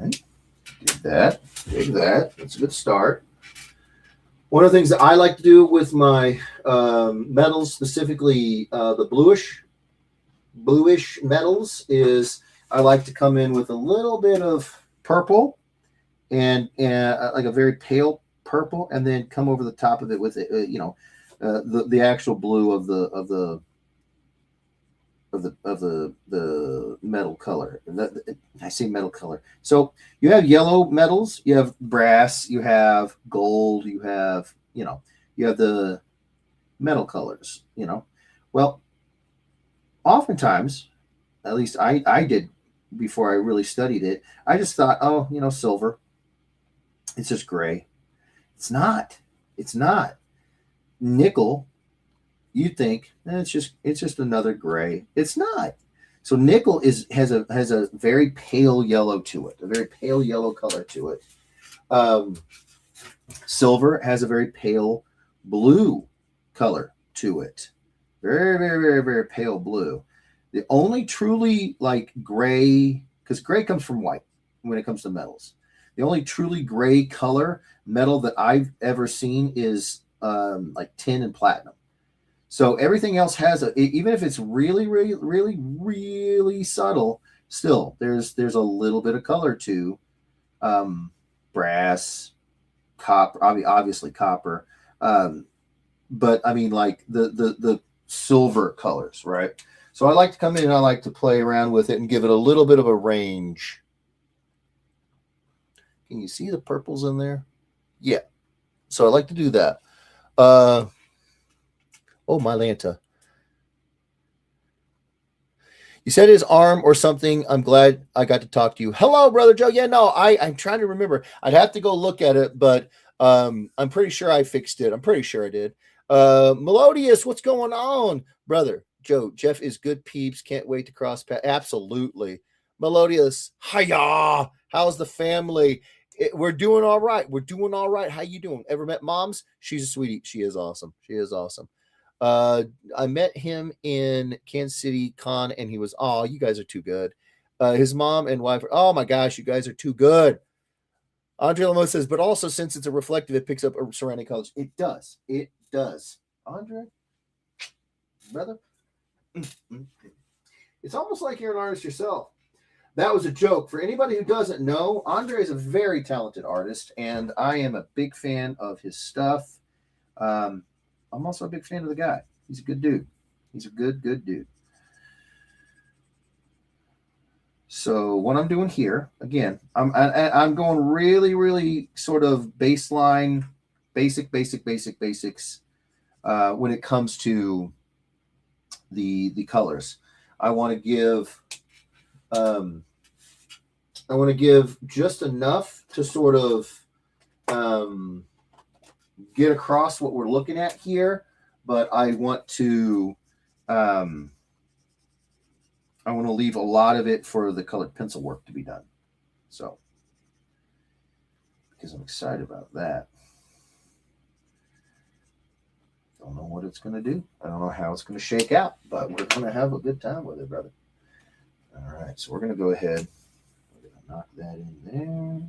Okay. Dig that. That's a good start. One of the things that I like to do with my metals, specifically the bluish metals, is I like to come in with a little bit of purple and like a very pale purple, and then come over the top of it with the actual blue of the metal color. I say metal color. So you have yellow metals, you have brass, you have gold, you have the metal colors. Well, oftentimes, at least I did before I really studied it, I just thought, silver. It's just gray. It's not. Nickel. You think it's just another gray. It's not. So nickel has a very pale yellow to it, a very pale yellow color to it. Silver has a very pale blue color to it. Very, very, very, very pale blue. The only truly like gray, because gray comes from white when it comes to metals. The only truly gray color metal that I've ever seen is like tin and platinum. So everything else has even if it's really, really, really, really subtle, still there's a little bit of color to um, brass, copper, obviously copper, um, but I mean like the silver colors, right? So I like to come in and I like to play around with it and give it a little bit of a range. Can you see the purples in there? Yeah. So I like to do that. Oh, my Lanta. You said his arm or something. I'm glad I got to talk to you. Hello, brother Joe. Yeah, no, I'm trying to remember. I'd have to go look at it, but I'm pretty sure I fixed it. I'm pretty sure I did. Melodious, what's going on, brother Joe? Jeff is good peeps. Can't wait to cross paths. Absolutely, Melodious. Hiya. How's the family? We're doing all right. We're doing all right. How you doing? Ever met Moms? She's a sweetie. She is awesome. She is awesome. Uh, I met him in Kansas City Con, and he was, oh, you guys are too good. His mom and wife, oh my gosh, you guys are too good. Andre Lamo says, but also since it's a reflective, it picks up surrounding colors. It does. It does. Andre, brother, it's almost like you're an artist yourself. That was a joke. For anybody who doesn't know, Andre is a very talented artist, and I am a big fan of his stuff. I'm also a big fan of the guy. He's a good dude. He's a good dude. So what I'm doing here, again, I'm going really, really sort of baseline, basics when it comes to the colors. I want to give just enough to sort of get across what we're looking at here, but I want to leave a lot of it for the colored pencil work to be done. So, because I'm excited about that. Don't know what it's going to do. I don't know how it's going to shake out, but we're going to have a good time with it, brother. All right, so we're going to go ahead. We're going to knock that in there.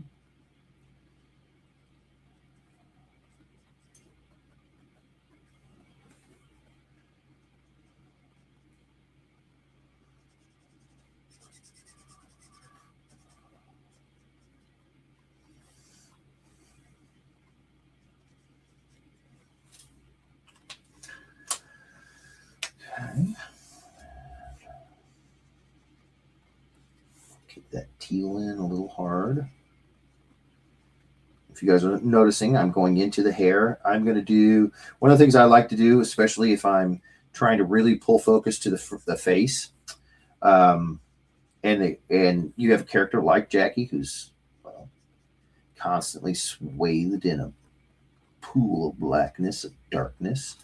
Okay. Keep that teal in a little hard. If you guys are noticing, I'm going into the hair. I'm going to do one of the things I like to do, especially if I'm trying to really pull focus to the face. And you have a character like Jackie who's constantly swathed in a pool of blackness, of darkness.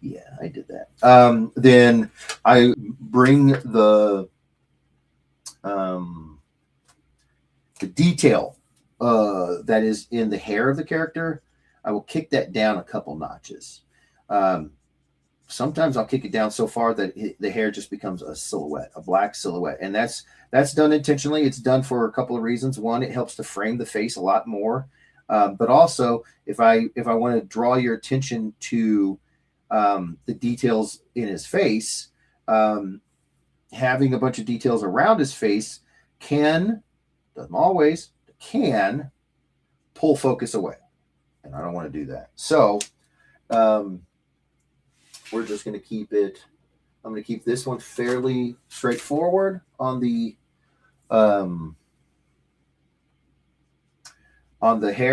Yeah, I did that. Then I bring the detail that is in the hair of the character. I will kick that down a couple notches. Sometimes I'll kick it down so far that the hair just becomes a silhouette, a black silhouette, and that's done intentionally. It's done for a couple of reasons. One, it helps to frame the face a lot more, but also if I want to draw your attention to the details in his face, having a bunch of details around his face doesn't always, can pull focus away, and I don't want to do that. So we're just going to keep it. I'm going to keep this one fairly straightforward on the hair.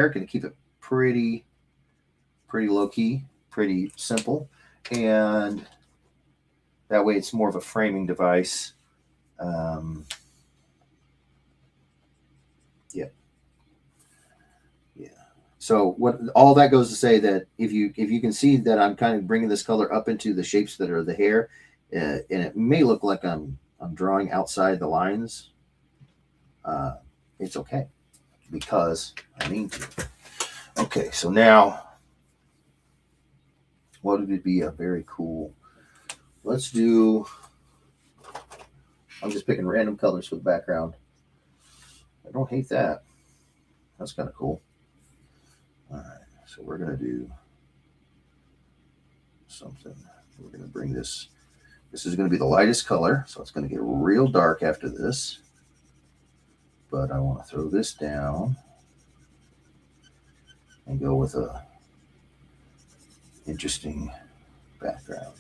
Going to keep it pretty low key, pretty simple, and that way it's more of a framing device. Yeah. So what all that goes to say that if you can see that I'm kind of bringing this color up into the shapes that are the hair, and it may look like I'm drawing outside the lines. It's okay because I mean to. Okay, so now what would be a very cool? Let's do. I'm just picking random colors for the background. I don't hate that. That's kind of cool. All right, so we're gonna do something. We're gonna bring this. This is gonna be the lightest color, so it's gonna get real dark after this. But I want to throw this down and go with a interesting background.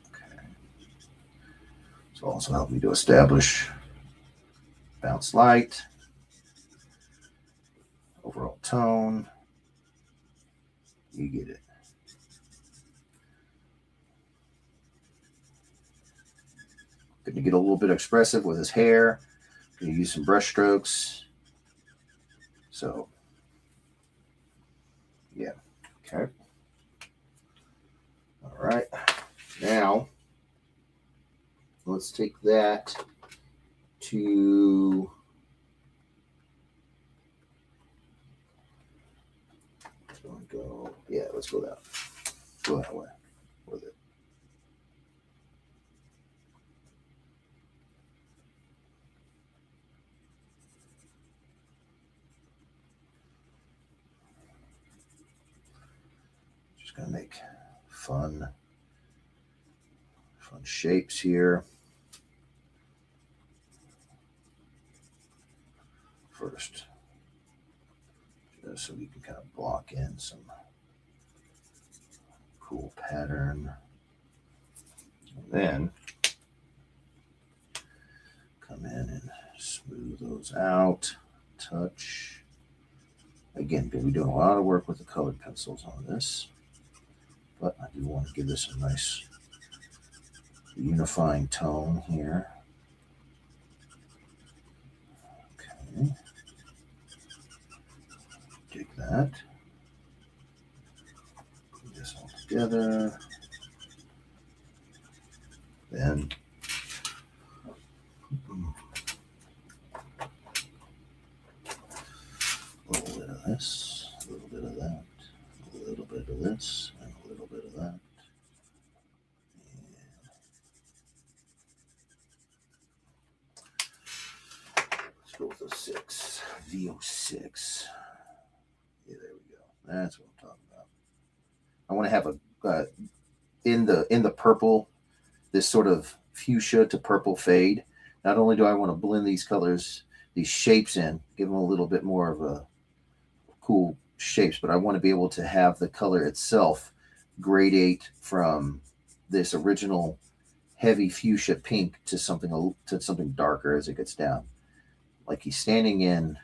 Okay. So also help me to establish bounce light, overall tone. You get it. Going to get a little bit expressive with his hair. Going to use some brush strokes. So, yeah. Okay. All right. Now, let's take that to go. Yeah, let's go that way with it. Just gonna make fun shapes here. First, just so we can kind of block in some cool pattern. And then come in and smooth those out. Touch. Again, going to be doing a lot of work with the colored pencils on this, but I do want to give this a nice unifying tone here. Okay. Take that. Put this all together. Then a little bit of this, a little bit of that, a little bit of this, and a little bit of that. Let's go with a 6, VO6. Yeah, there we go. That's what I'm talking about. I want to have a in the purple, this sort of fuchsia to purple fade. Not only do I want to blend these colors, these shapes in, give them a little bit more of a cool shapes, but I want to be able to have the color itself gradate from this original heavy fuchsia pink to something darker as it gets down, like he's standing in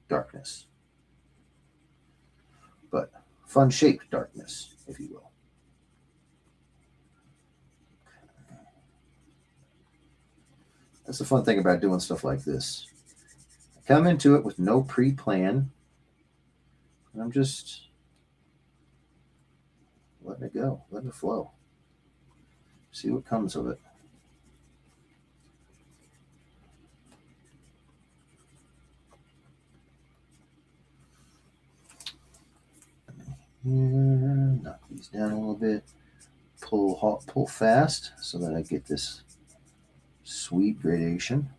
darkness, but fun shaped darkness, if you will. That's the fun thing about doing stuff like this. I come into it with no pre-plan, and I'm just letting it go, letting it flow. See what comes of it. Knock these down a little bit. Pull fast so that I get this sweet gradation.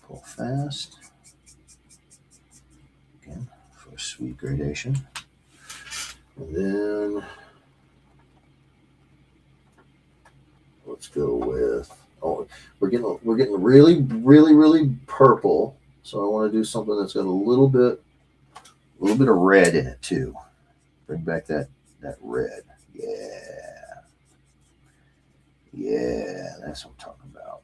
Pull fast. Again, for sweet gradation. And then let's go with, we're getting really purple. So I want to do something that's got a little bit of red in it too. Bring back that red. Yeah, that's what I'm talking about.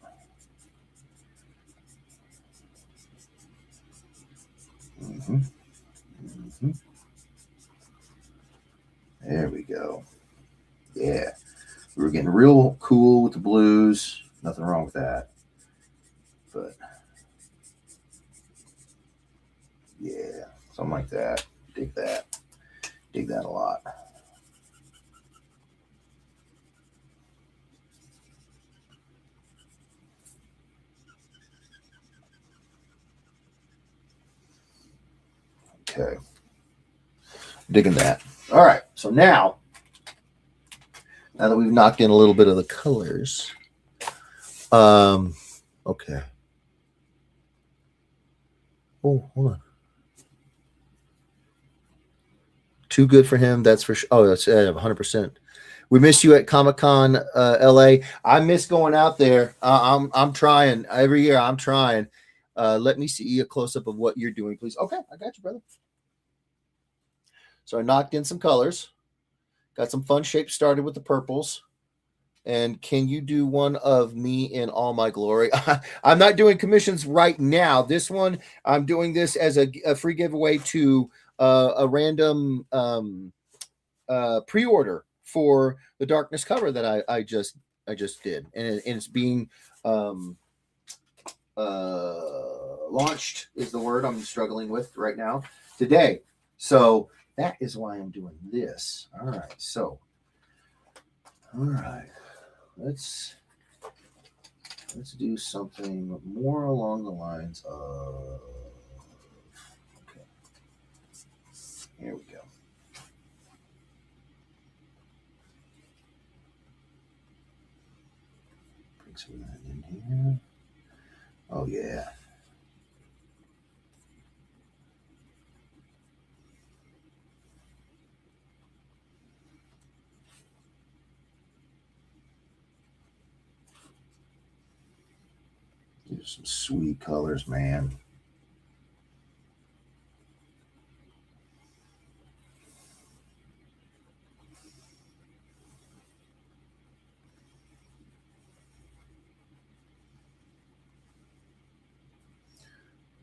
There we go. Yeah, we were getting real cool with the blues. Nothing wrong with that. But yeah, something like that. Dig that. Dig that a lot. Okay. Digging that. All right. So now that we've knocked in a little bit of the colors, okay. Oh, hold on. Too good for him. That's for sure. Oh, that's 100%. We miss you at Comic-Con LA. I miss going out there. I'm trying every year. I'm trying. Let me see a close up of what you're doing, please. Okay, I got you, brother. So I knocked in some colors. Got some fun shapes started with the purples. And can you do one of me in all my glory? I'm not doing commissions right now. This one, I'm doing this as a free giveaway to a random pre-order for the Darkness cover that I just did, and it's being launched is the word I'm struggling with right now today. So that is why I'm doing this. All right. So, all right. Let's do something more along the lines of. Okay. Here we go. Bring some of that in here. Oh yeah. These are some sweet colors, man.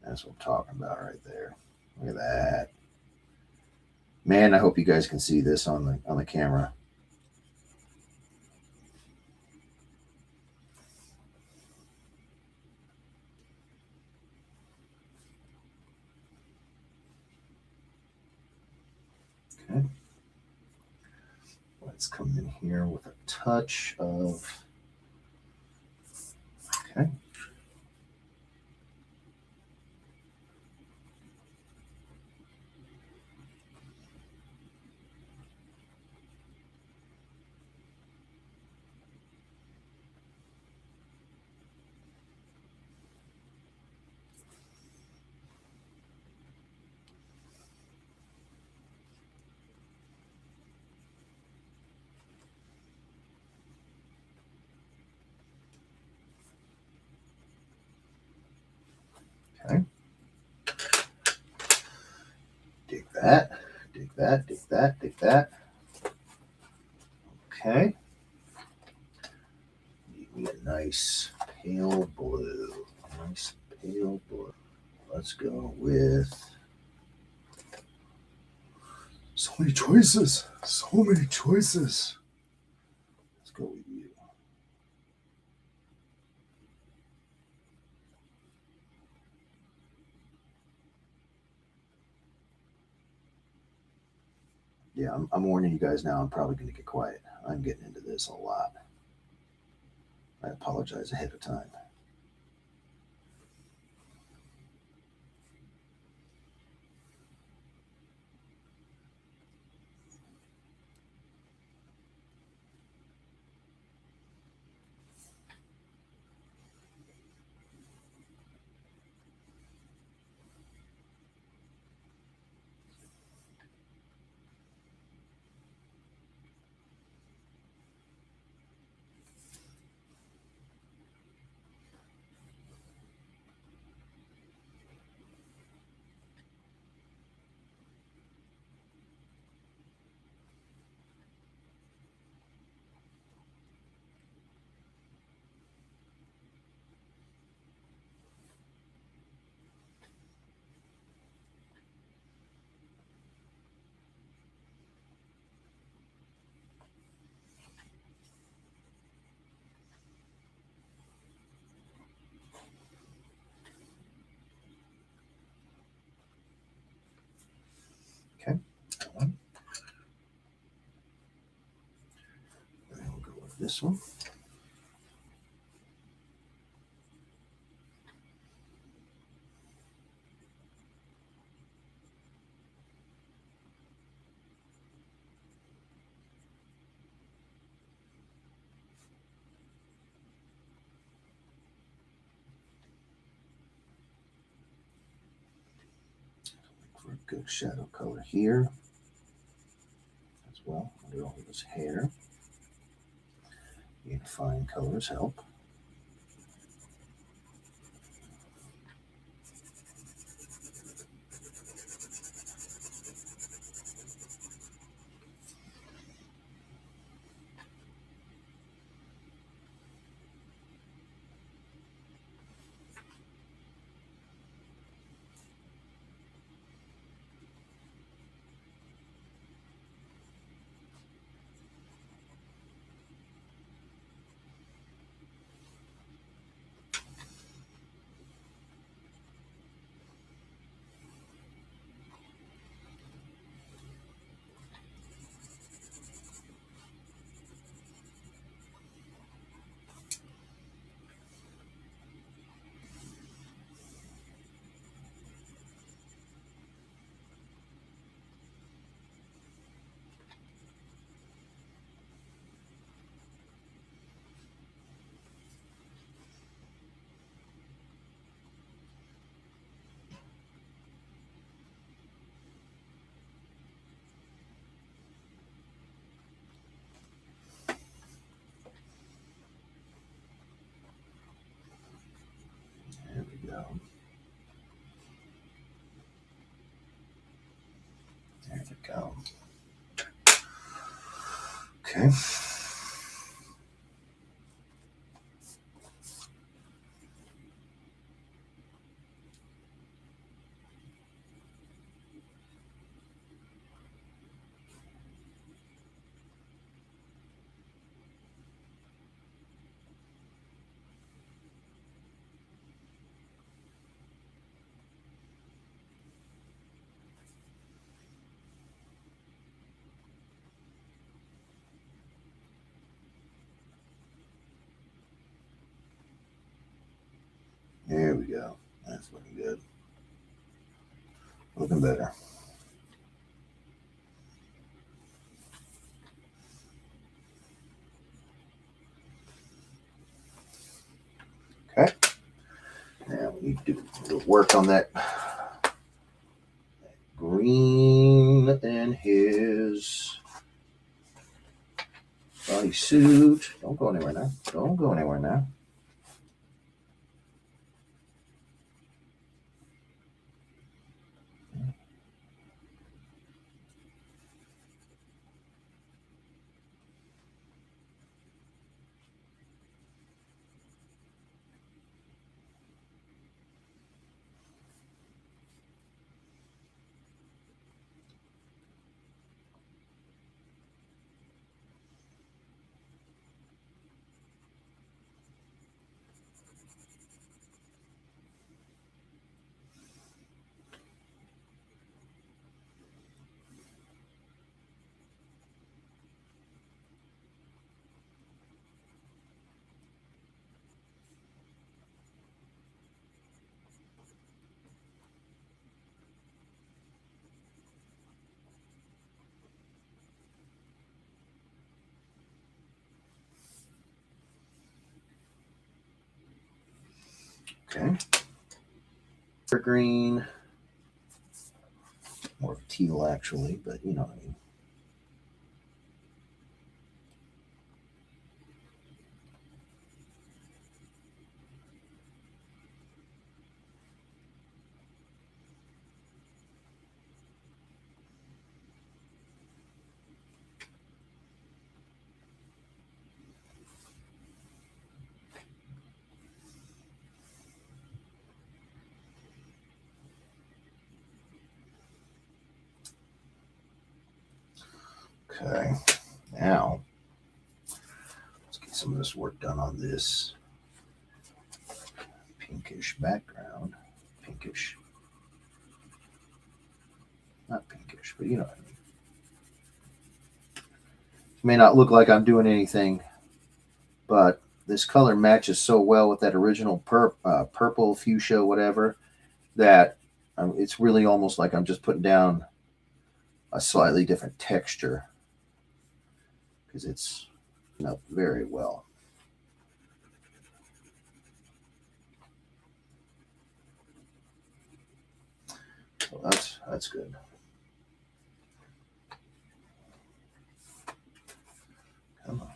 That's what I'm talking about right there. Look at that. Man, I hope you guys can see this on the camera. Okay. Let's come in here with a touch of. Okay. Okay. Dig that. Dig that. Dig that. Dig that. Okay. Need me a nice pale blue. Nice pale blue. Let's go with. So many choices. So many choices. Let's go with you. Yeah, I'm warning you guys now. I'm probably going to get quiet. I'm getting into this a lot. I apologize ahead of time. Okay. And we'll go with this one. good shadow color here as well, under all of his hair. Unifying colors help. There we go. There we go. Okay. There we go. That's looking good. Looking better. Okay. Now we need to do a little work on that green and his bodysuit. Don't go anywhere now. Don't go anywhere now. Okay. Green. More of teal, actually, but you know what I mean. Okay. Now, let's get some of this work done on this pinkish background. Pinkish. Not pinkish, but you know what I mean. It may not look like I'm doing anything, but this color matches so well with that original purple fuchsia, whatever, that it's really almost like I'm just putting down a slightly different texture because it's up very well. So That's good. Come on.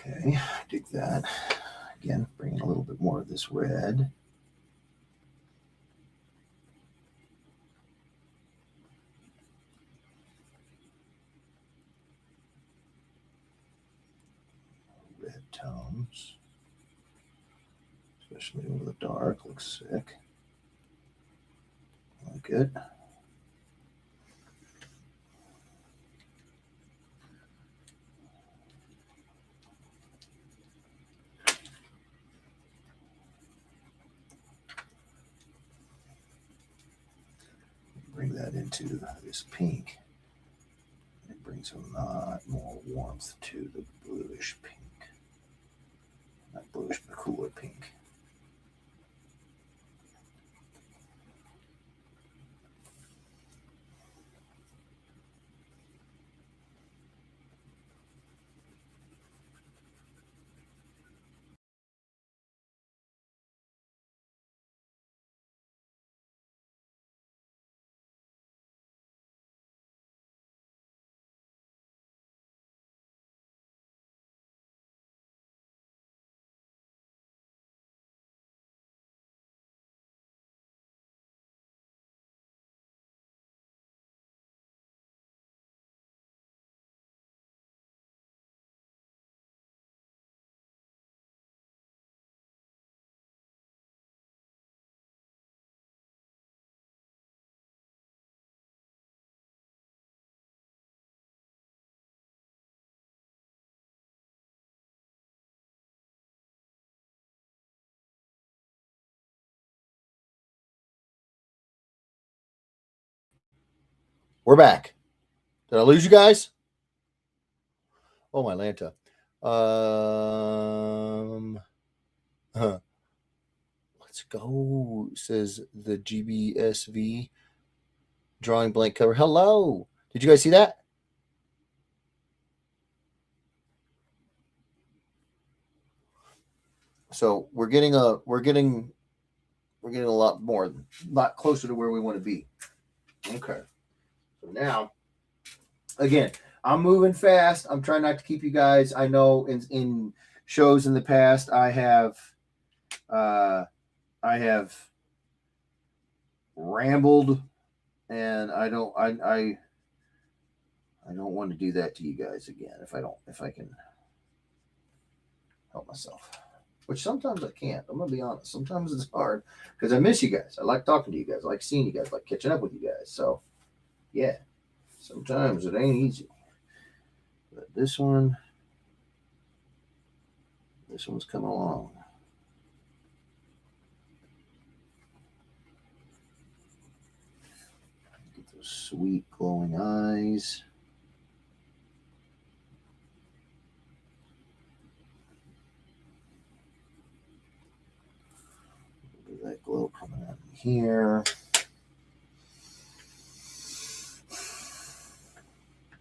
Okay, dig that. Again, bring in a little bit more of this red. Red tones, especially over the dark, looks sick. Like it. Bring that into this pink. It brings a lot more warmth to the bluish pink. Not bluish, but cooler pink. We're back. Did I lose you guys? Oh, my Lanta. Let's go, says the GBSV. Drawing blank cover. Hello. Did you guys see that? So we're getting a lot closer to where we want to be. Okay. So now, again, I'm moving fast. I'm trying not to keep you guys. I know in shows in the past I have rambled, and I don't want to do that to you guys again if I can help myself. Which sometimes I can't. I'm gonna be honest. Sometimes it's hard because I miss you guys. I like talking to you guys. I like seeing you guys. I like catching up with you guys. So yeah, sometimes it ain't easy. But this one's coming along. Get those sweet glowing eyes. Look at that glow coming out in here.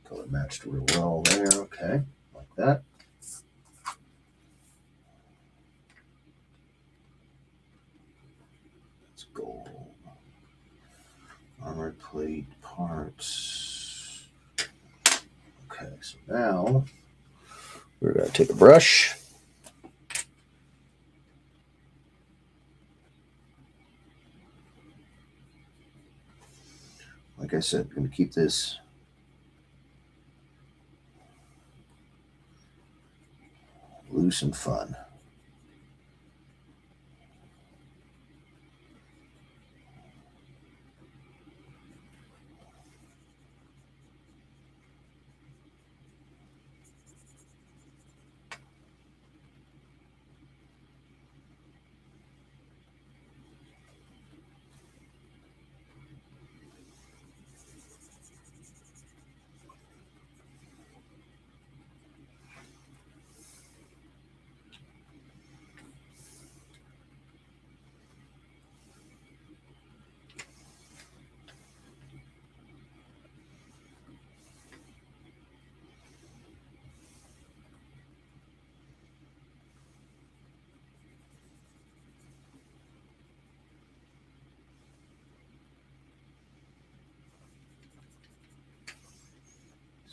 Color matched real well there. Okay, like that. That's gold. Okay, so now we're going to take a brush. Like I said, I'm going to keep this loose and fun.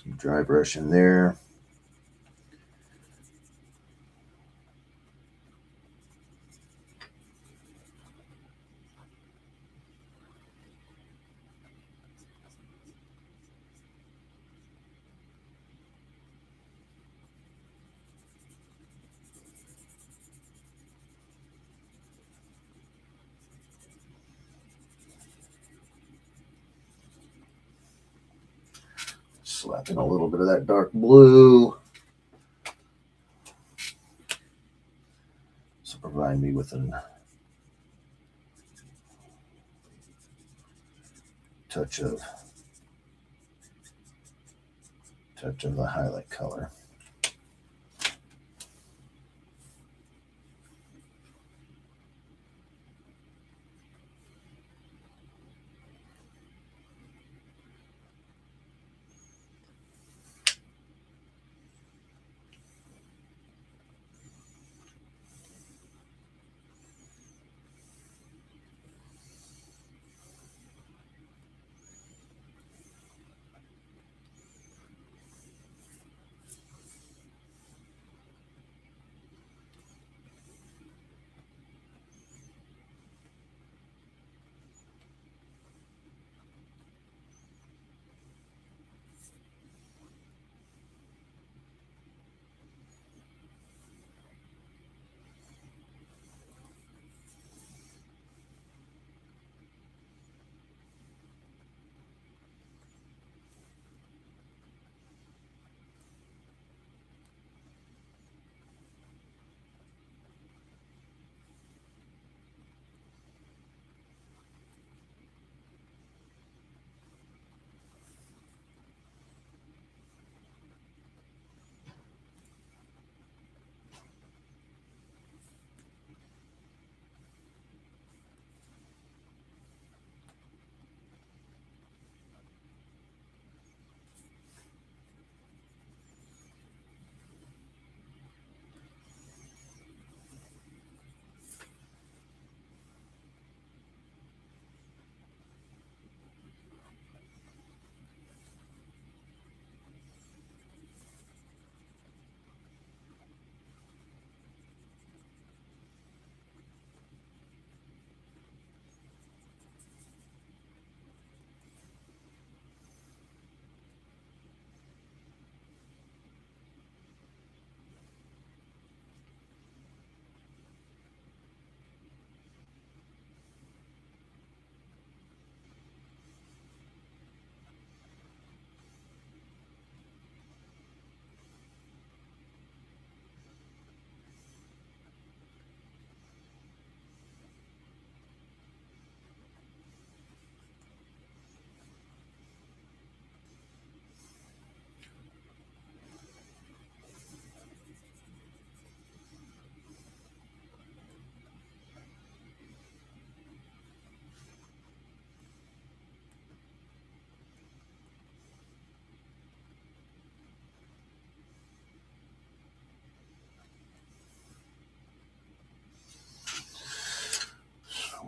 Some dry brush in there. Slap in a little bit of that dark blue. So provide me with a touch of the highlight color.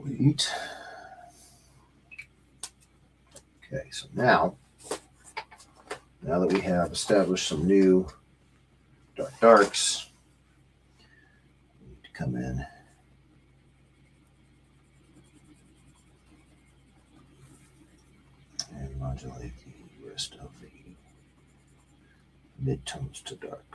Sweet. Okay, so now Now that we have established some new darks, we need to come in and modulate the rest of the midtones to dark.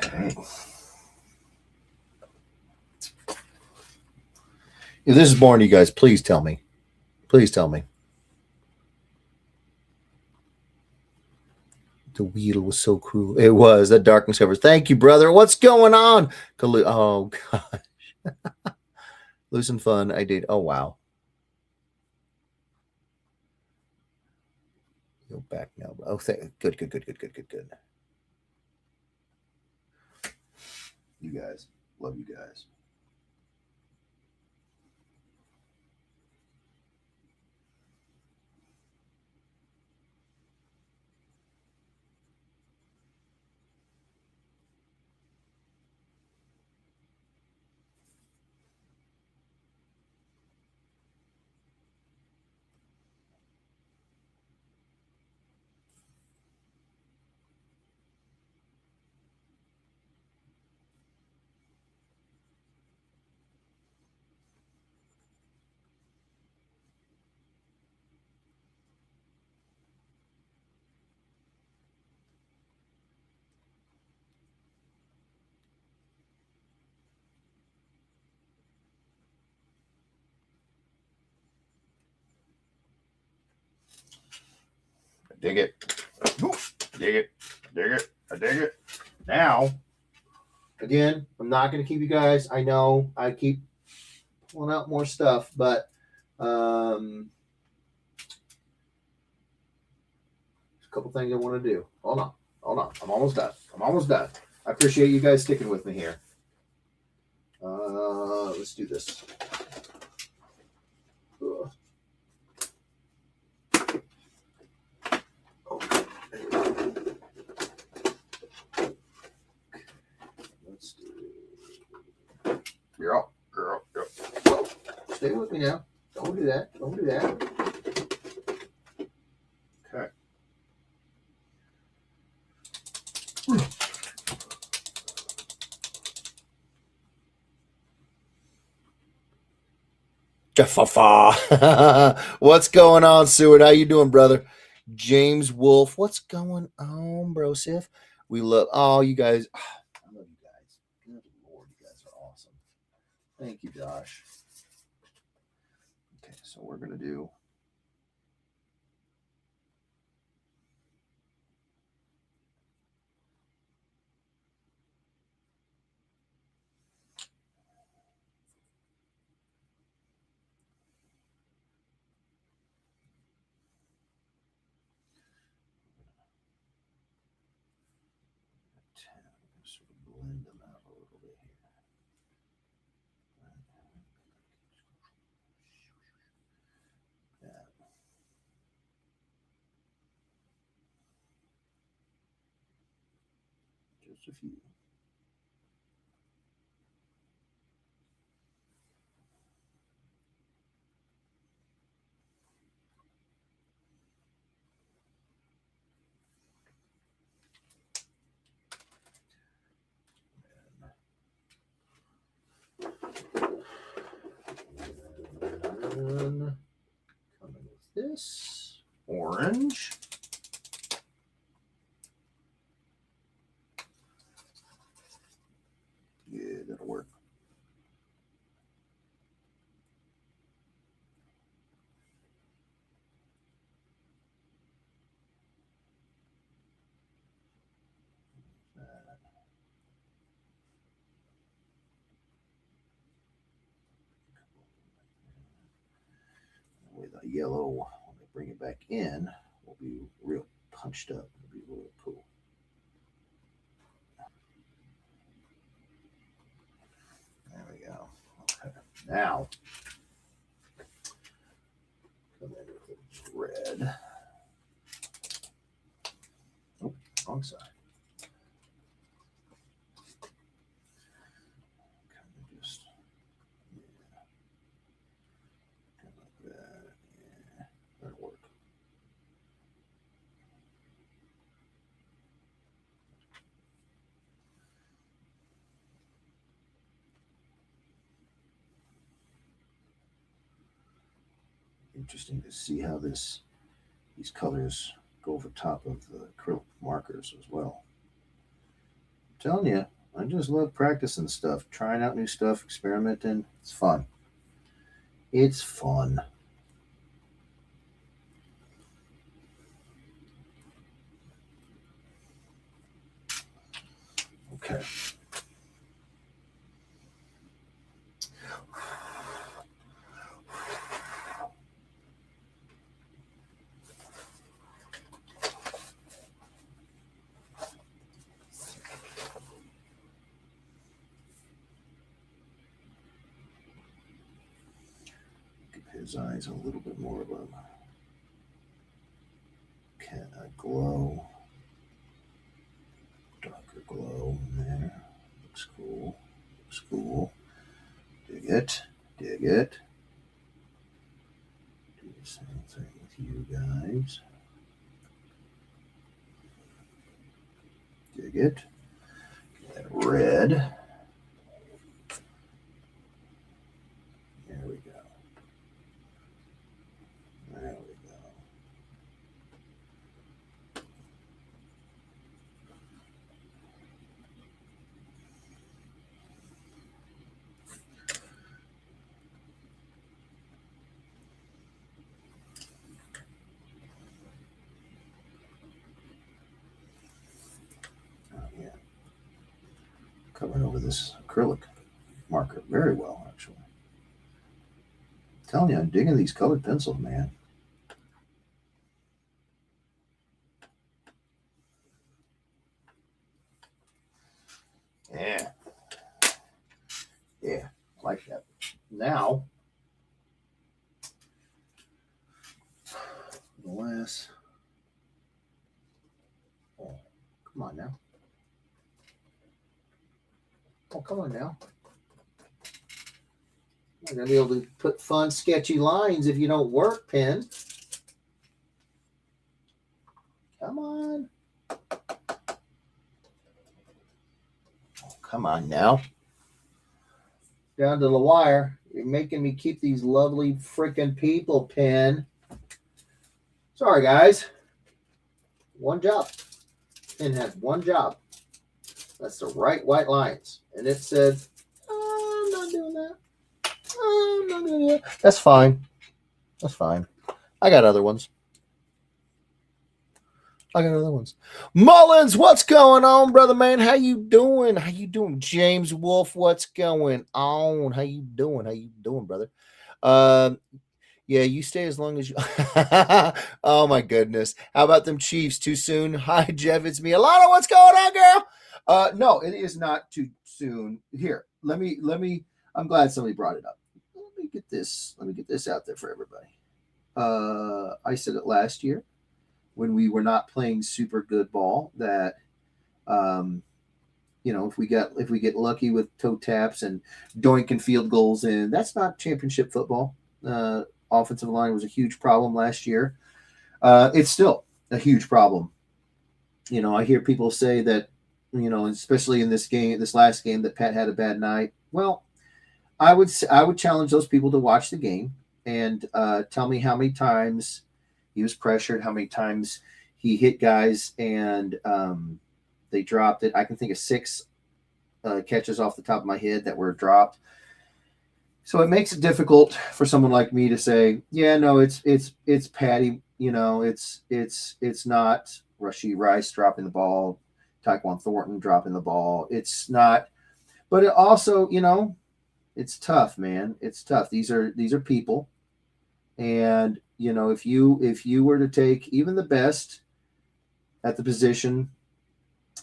Okay. If this is boring to you guys, please tell me. Please tell me. The wheel was so cruel. It was that darkness covers. Thank you, brother. What's going on? Oh gosh. Loose and fun. I did. Oh wow. Go back now. Oh, good, good, good, good, good, good, good. You guys. Love you guys. dig it. Dig it. Dig it. I dig it. Now, again, I'm not going to keep you guys. I know I keep pulling out more stuff, but there's a couple things I want to do. Hold on. I'm almost done. I appreciate you guys sticking with me here. Let's do this. Okay. Let's do. You're up. Whoa. Stay with me now. Don't do that. Okay. What's going on, Seward? How you doing, brother? James Wolf, what's going on, bro? Sif? We love you guys. I love you guys. Good Lord, you guys are awesome. Thank you, Josh. Okay, so we're gonna do. Sort of blend them out a little bit here. Yeah. Just a few. And coming with this orange. Yeah, that'll work. With a yellow, when they bring it back in, will be real punched up. It'll be real cool. There we go. Okay. Now, come in with the red. Oh, wrong side. Kind of just, yeah. Kind of like that. Yeah, that'll work. Interesting to see how these colors go over top of the acrylic markers as well. I'm telling you, I just love practicing stuff, trying out new stuff, experimenting. It's fun. It's fun. Okay. His eyes a little bit more of a glow, darker glow in there. Looks cool. Looks cool. Dig it. Dig it. Do the same thing with you guys. Dig it. Get that red. There we go. There we go. covering over this acrylic marker very well, actually. I'm telling you, I'm digging these colored pencils, man. Yeah. Yeah, I like that. Now, the last. Oh, come on now. Oh, come on now. You're going to be able to put fun, sketchy lines if you don't work, pen. Come on. Oh, come on now. Down to the wire. You're making me keep these lovely freaking people, pen. Sorry, guys. One job. Pen had one job. That's the right white lines. And it said, oh, I'm not doing that. Oh, I'm not doing that. That's fine. That's fine. I got other ones. Mullins, what's going on, brother man? How you doing? How you doing? James Wolf, what's going on? How you doing, brother? Yeah, you stay as long as you. Oh my goodness! How about them Chiefs? Too soon? Hi, Jeff. It's me, Alana. What's going on, girl? No, it is not too soon. Here, let me. I'm glad somebody brought it up. Let me get this out there for everybody. I said it last year when we were not playing super good ball that, if we get lucky with toe taps and doinking field goals in, that's not championship football. Offensive line was a huge problem last year. It's still a huge problem. I hear people say that, especially in this last game, that Pat had a bad night. Well, I would challenge those people to watch the game and tell me how many times he was pressured, how many times he hit guys and they dropped it. I can think of 6 catches off the top of my head that were dropped. So it makes it difficult for someone like me to say, yeah, no, it's Patty. It's not Rashee Rice dropping the ball, Tyquan Thornton dropping the ball. It's not, but it also, it's tough, man. It's tough. These are people, and if you were to take even the best at the position,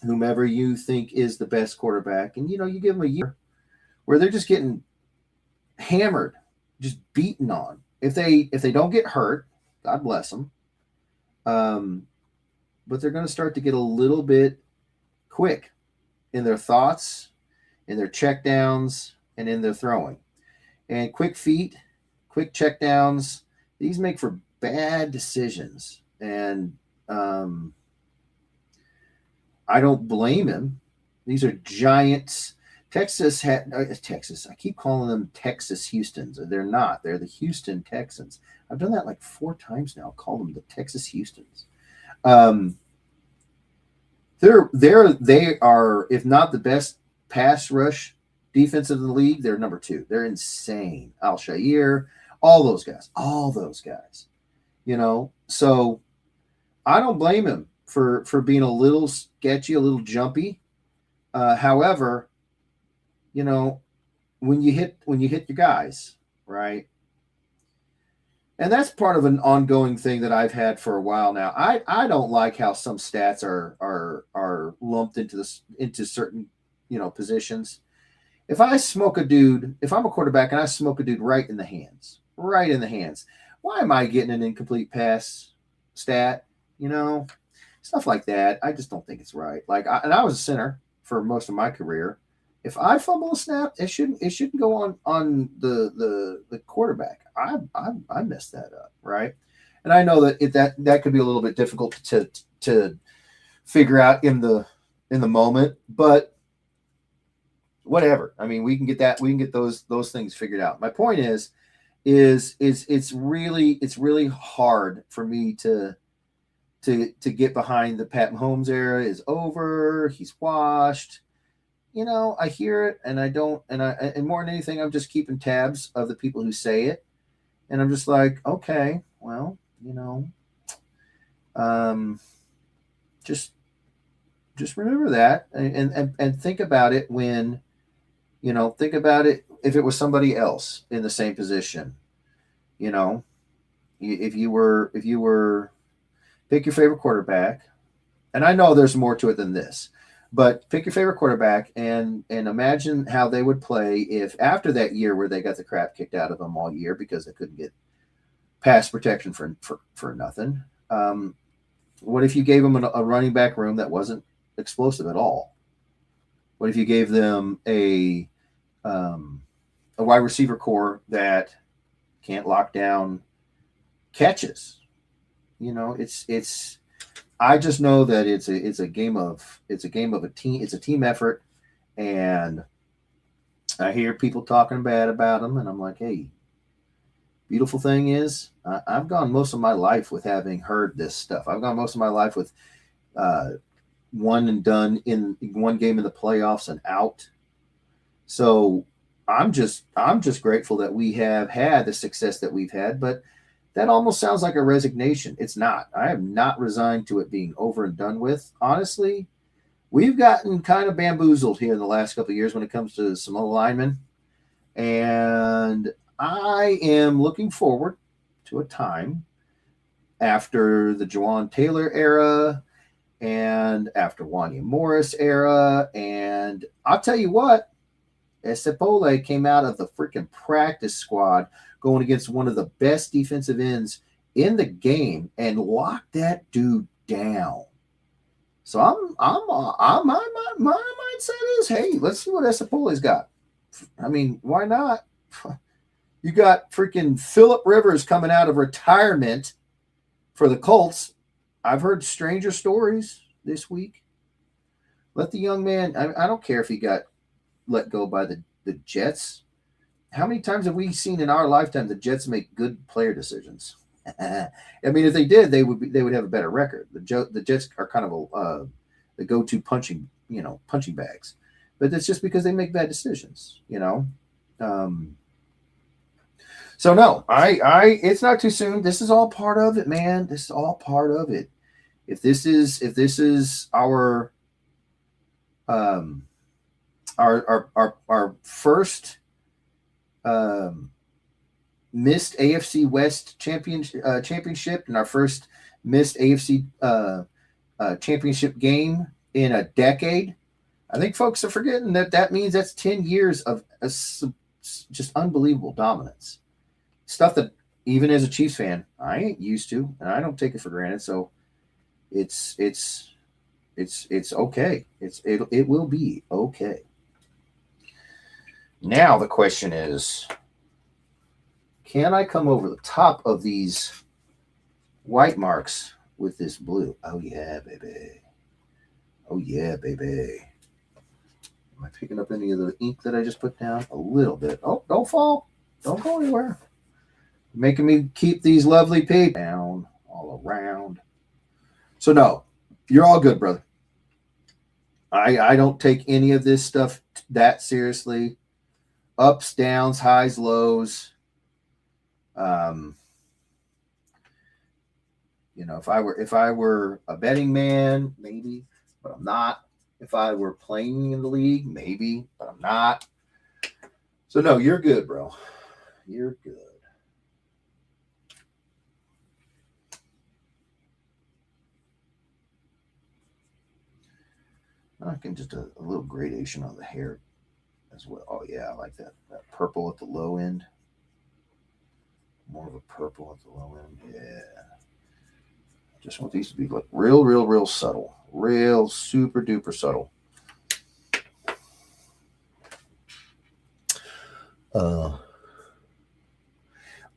whomever you think is the best quarterback, and you give them a year where they're just getting hammered, just beaten on. If they don't get hurt, God bless them. But they're going to start to get a little bit quick in their thoughts, in their checkdowns, and in their throwing. And quick feet, quick checkdowns, these make for bad decisions. And I don't blame him. These are giants. Texas. I keep calling them Texas Houstons. They're not. They're the Houston Texans. I've done that like 4 times now. I'll call them the Texas Houstons. They are, if not the best pass rush defense in the league, they're number 2. They're insane. Al-Shair, all those guys. So I don't blame him for being a little sketchy, a little jumpy. However, when you hit your guys, right? And that's part of an ongoing thing that I've had for a while now. I don't like how some stats are lumped into certain positions. If I smoke a dude, if I'm a quarterback and I smoke a dude right in the hands, why am I getting an incomplete pass stat? Stuff like that. I just don't think it's right. I was a center for most of my career. If I fumble a snap, it shouldn't go on the quarterback. I messed that up, right? And I know that could be a little bit difficult to figure out in the moment, but whatever. I mean, we can get those things figured out. My point is it's really hard for me to get behind the Pat Mahomes era is over. He's washed. I hear it and I don't, and more than anything, I'm just keeping tabs of the people who say it. And I'm just like, okay, well, just Just remember that, and think about it when, think about it if it was somebody else in the same position. You know, if you were pick your favorite quarterback, and I know there's more to it than this, but pick your favorite quarterback and imagine how they would play if after that year where they got the crap kicked out of them all year because they couldn't get pass protection for nothing. What if you gave them a running back room that wasn't explosive at all? What if you gave them a wide receiver core that can't lock down catches? It's. I just know that it's a game of a team. It's a team effort, and I hear people talking bad about them, and I'm like, hey, beautiful thing is, I've gone most of my life with having heard this stuff. I've gone most of my life with one and done in one game in the playoffs and out. So I'm just grateful that we have had the success that we've had, but that almost sounds like a resignation. It's not. I am not resigned to it being over and done with. Honestly, we've gotten kind of bamboozled here in the last couple of years when it comes to some linemen, and I am looking forward to a time after the Jawan Taylor era and after Wanya Morris era, and I'll tell you what, Esepole came out of the freaking practice squad going against one of the best defensive ends in the game and locked that dude down. So my mindset is, hey, let's see what Esepole's got. I mean, why not? You got freaking Phillip Rivers coming out of retirement for the Colts. I've heard stranger stories this week. Let the young man, I don't care if he got let go by the Jets. How many times have we seen in our lifetime the Jets make good player decisions? I mean, if they did, they would have a better record. The Jets are kind of the go-to punching bags, but that's just because they make bad decisions. So no, it's not too soon. This is all part of it, man. This is all part of it. If this is our first missed AFC West championship and our first missed AFC championship game in a decade, I think folks are forgetting that means that's 10 years of just unbelievable dominance. Stuff that even as a Chiefs fan, I ain't used to, and I don't take it for granted. So it's okay. It will be okay. Now the question is, can I come over the top of these white marks with this blue? Oh yeah, baby. Oh yeah, baby. Am I picking up any of the ink that I just put down? A little bit. Oh, don't fall. Don't go anywhere. Making me keep these lovely people down all around. So no, you're all good, brother. I don't take any of this stuff that seriously. Ups, downs, highs, lows. If I were a betting man, maybe, but I'm not. If I were playing in the league, maybe, but I'm not. So no, you're good, bro. You're good. I can just a little gradation on the hair as well. Oh yeah, I like that purple at the low end. More of a purple at the low end. Yeah. Just want these to be like real subtle. Real super duper subtle.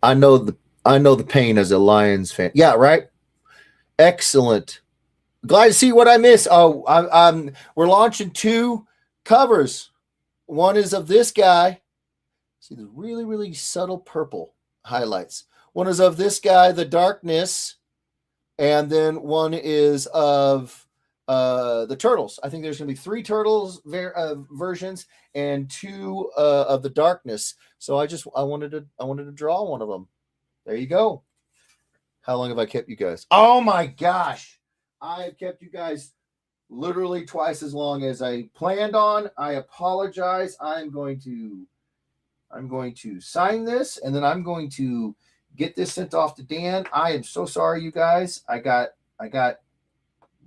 I know the pain as a Lions fan. Yeah, right. Excellent. Glad to see what I missed. Oh, we're launching 2 covers. One is of this guy. See the really subtle purple highlights. One is of this guy, the darkness, and then one is of the turtles. I think there's going to be 3 turtles versions and 2 of the darkness. So I wanted to draw one of them. There you go. How long have I kept you guys? Oh my gosh, I have kept you guys literally twice as long as I planned on. I apologize. I'm going to sign this, and then I'm going to get this sent off to Dan. I am so sorry, you guys. I got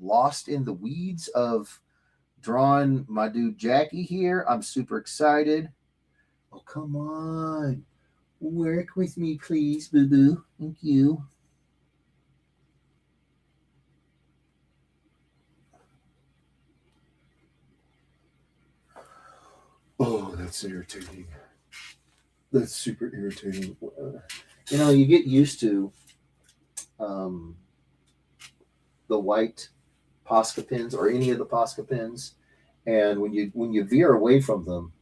lost in the weeds of drawing my dude Jackie here. I'm super excited. Oh, come on. Work with me, please, boo-boo. Thank you. Oh, that's irritating. That's super irritating. You get used to the white Posca pins or any of the Posca pins, and when you veer away from them,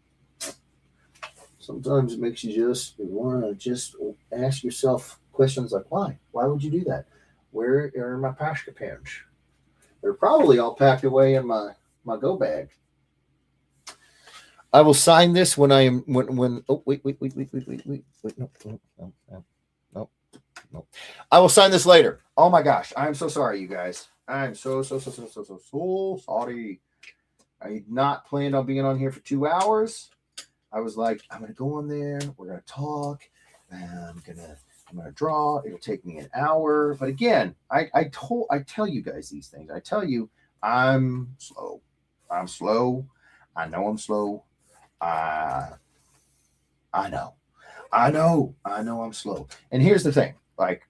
sometimes it makes you just want to just ask yourself questions like, why? Why would you do that? Where are my Posca pins? They're probably all packed away in my go bag. I will sign this when I am when oh wait no. I will sign this later. Oh my gosh, I'm so sorry, you guys. I'm so sorry. I had not planned on being on here for 2 hours. I was like, I'm gonna go on there. We're gonna talk. I'm gonna draw. It'll take me an hour. But again, I tell you guys these things. I tell you, I'm slow. I'm slow. I know I'm slow. I know I'm slow. And here's the thing, like,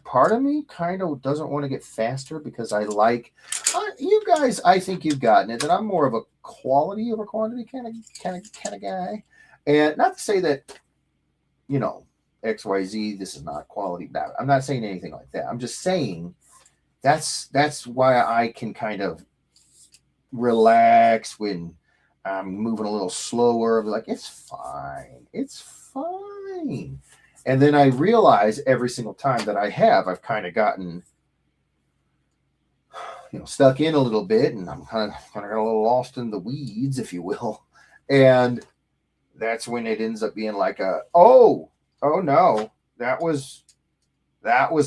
part of me kind of doesn't want to get faster because I like you guys. I think you've gotten it that I'm more of a quality over quantity kind of guy, and not to say that XYZ. This is not quality. I'm not saying anything like that. I'm just saying that's why I can kind of relax when I'm moving a little slower. I'm like, it's fine. It's fine. And then I realize every single time that I've kind of gotten, stuck in a little bit, and I'm kind of got a little lost in the weeds, if you will. And that's when it ends up being like oh no, that was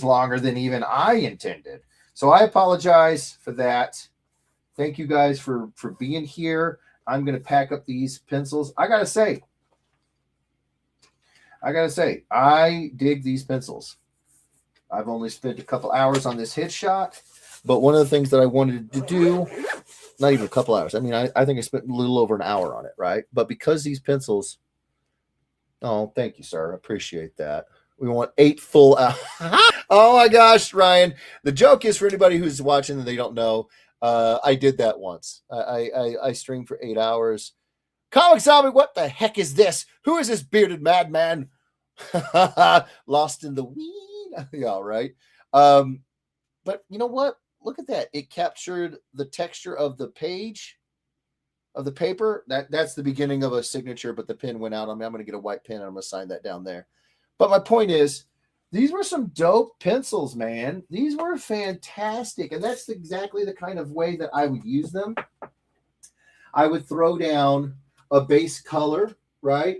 longer than even I intended. So I apologize for that. Thank you guys for being here. I'm going to pack up these pencils. I got to say, I dig these pencils. I've only spent a couple hours on this headshot, but one of the things that I wanted to do, not even a couple hours. I mean, I think I spent a little over an hour on it, right? But because these pencils, oh, thank you, sir. I appreciate that. We want 8 full hours. Oh my gosh, Ryan. The joke is, for anybody who's watching and they don't know, I did that once. I streamed for 8 hours. Comic Zombie, what the heck is this? Who is this bearded madman? Lost in the weed. Yeah, right. But you know what? Look at that. It captured the texture of the page, of the paper. That's the beginning of a signature, but the pen went out on me. I'm going to get a white pen and I'm going to sign that down there. But my point is, these were some dope pencils, man. These were fantastic. And that's exactly the kind of way that I would use them. I would throw down a base color, right,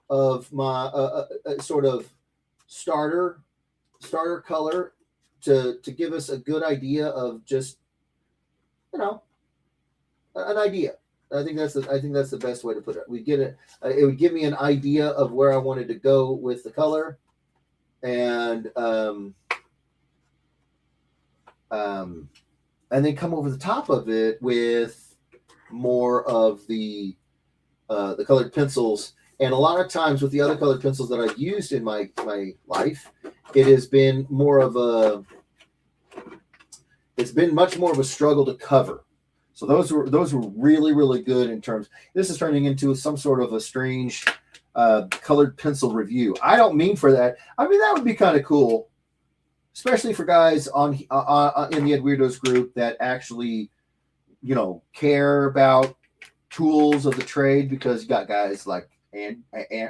of my sort of starter color to give us a good idea of just, an idea. I think that's the best way to put it. We get it. It would give me an idea of where I wanted to go with the color, and then come over the top of it with more of the colored pencils. And a lot of times with the other colored pencils that I've used in my life, it has been it's been much more of a struggle to cover. So those were really, really good in terms. This is turning into some sort of a strange colored pencil review. I don't mean for that. I mean, that would be kind of cool, especially for guys in the Ed Weirdos group that actually, care about tools of the trade, because you got guys like and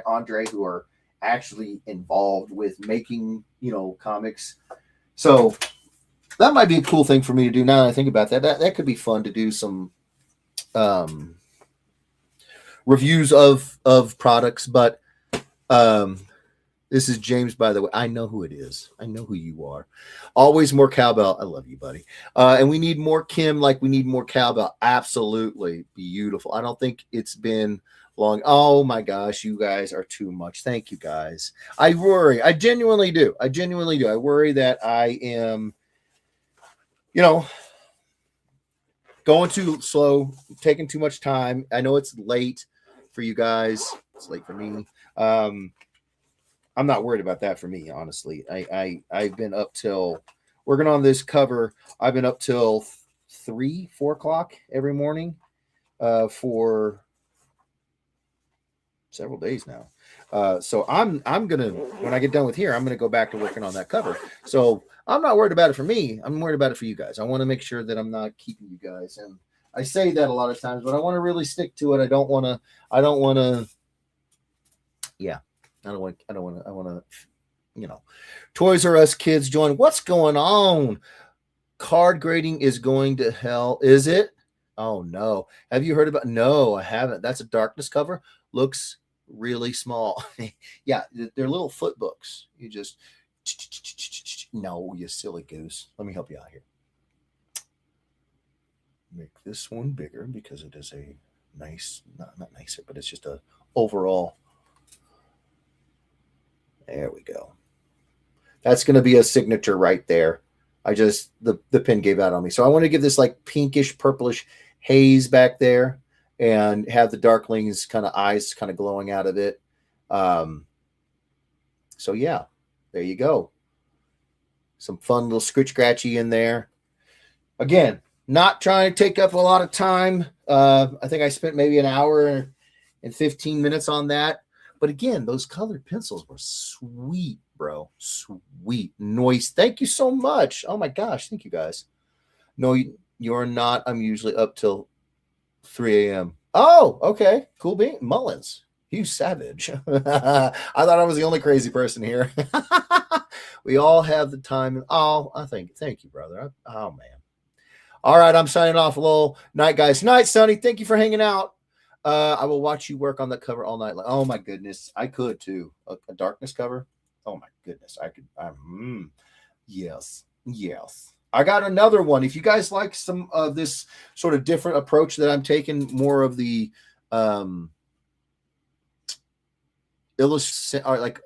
Andre who are actually involved with making, comics. So that might be a cool thing for me to do now that I think about that. That could be fun to do some reviews of products. But This is James, by the way. I know who it is. I know who you are. Always more cowbell. I love you, buddy. And we need more Kim, like we need more cowbell. Absolutely beautiful. I don't think it's been long. Oh my gosh, you guys are too much. Thank you, guys. I worry. I genuinely do. I genuinely do. I worry that I am, going too slow, taking too much time. I know it's late for you guys. It's late for me. I'm not worried about that for me, honestly. I've been up till working on this cover. I've been up till 3-4 o'clock every morning for several days now. So I'm gonna, when I get done with here, I'm gonna go back to working on that cover. So I'm not worried about it for me. I'm worried about it for you guys. I want to make sure that I'm not keeping you guys. And I say that a lot of times, but I want to really stick to it. I don't want to. Yeah. I want to, Toys R Us kids join. What's going on? Card grading is going to hell. Is it? Oh no. Have you heard about? No, I haven't. That's a darkness cover. Looks really small. Yeah. They're little foot books. You just, no, you silly goose. Let me help you out here. Make this one bigger because it is a nice, not nicer, but it's just a overall. There we go. That's going to be a signature right there. The pen gave out on me. So I want to give this like pinkish, purplish haze back there and have the darklings kind of eyes kind of glowing out of it. So yeah, there you go. Some fun little scratch scratchy in there. Again, not trying to take up a lot of time. I think I spent maybe an hour and 15 minutes on that. But again, those colored pencils were sweet, bro. Sweet. Noise. Thank you so much. Oh my gosh. Thank you guys. No, you're not. I'm usually up till 3 a.m. Oh, okay. Cool bean. Mullins. You savage. I thought I was the only crazy person here. We all have the time. Oh, thank you, brother. Oh, man. All right. I'm signing off. Lol. Night, guys. Night, Sonny. Thank you for hanging out. I will watch you work on that cover all night. Oh my goodness, I could too. A darkness cover. Oh my goodness, I could. Yes. I got another one. If you guys like some of this sort of different approach that I'm taking, more of the like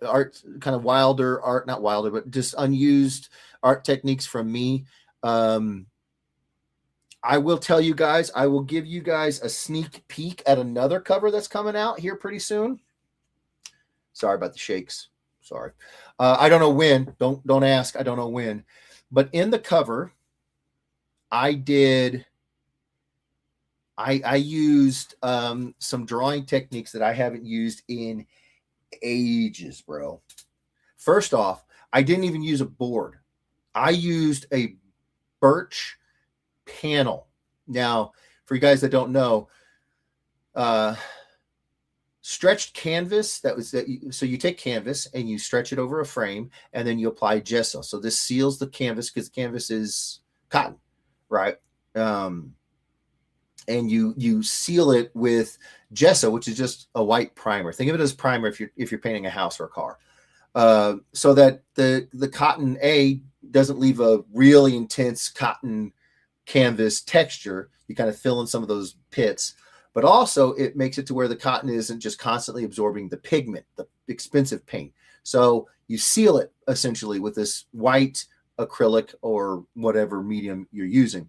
art, kind of wilder art, not wilder, but just unused art techniques from me. I will tell you guys, I will give you guys a sneak peek at another cover that's coming out here pretty soon. Sorry about the shakes. Sorry. I don't know when. Don't ask. I don't know when. But in the cover, I used some drawing techniques that I haven't used in ages, bro. First off, I didn't even use a board. I used a birch panel. Now, for you guys that don't know, stretched canvas, so you take canvas and you stretch it over a frame and then you apply gesso. So this seals the canvas because the canvas is cotton, right? And you seal it with gesso, which is just a white primer. Think of it as primer if you're painting a house or a car, so that the cotton doesn't leave a really intense cotton canvas texture. You kind of fill in some of those pits, but also it makes it to where the cotton isn't just constantly absorbing the pigment, the expensive paint. So you seal it essentially with this white acrylic or whatever medium you're using.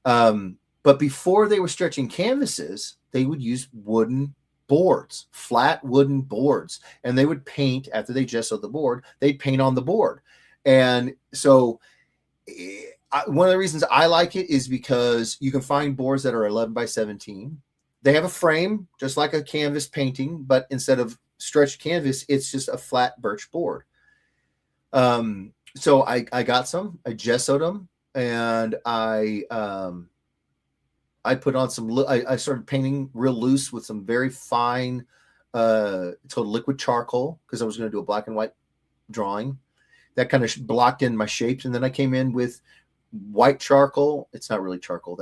But before they were stretching canvases, they would use wooden boards, flat wooden boards, and they would paint after they gessoed the board. They'd paint on the board. And so one of the reasons I like it is because you can find boards that are 11 by 17. They have a frame, just like a canvas painting, but instead of stretched canvas, it's just a flat birch board. So I got some, I gessoed them, and I put on some, I started painting real loose with some very fine, it's called liquid charcoal, because I was going to do a black and white drawing. That kind of blocked in my shapes. And then I came in with white charcoal. It's not really charcoal,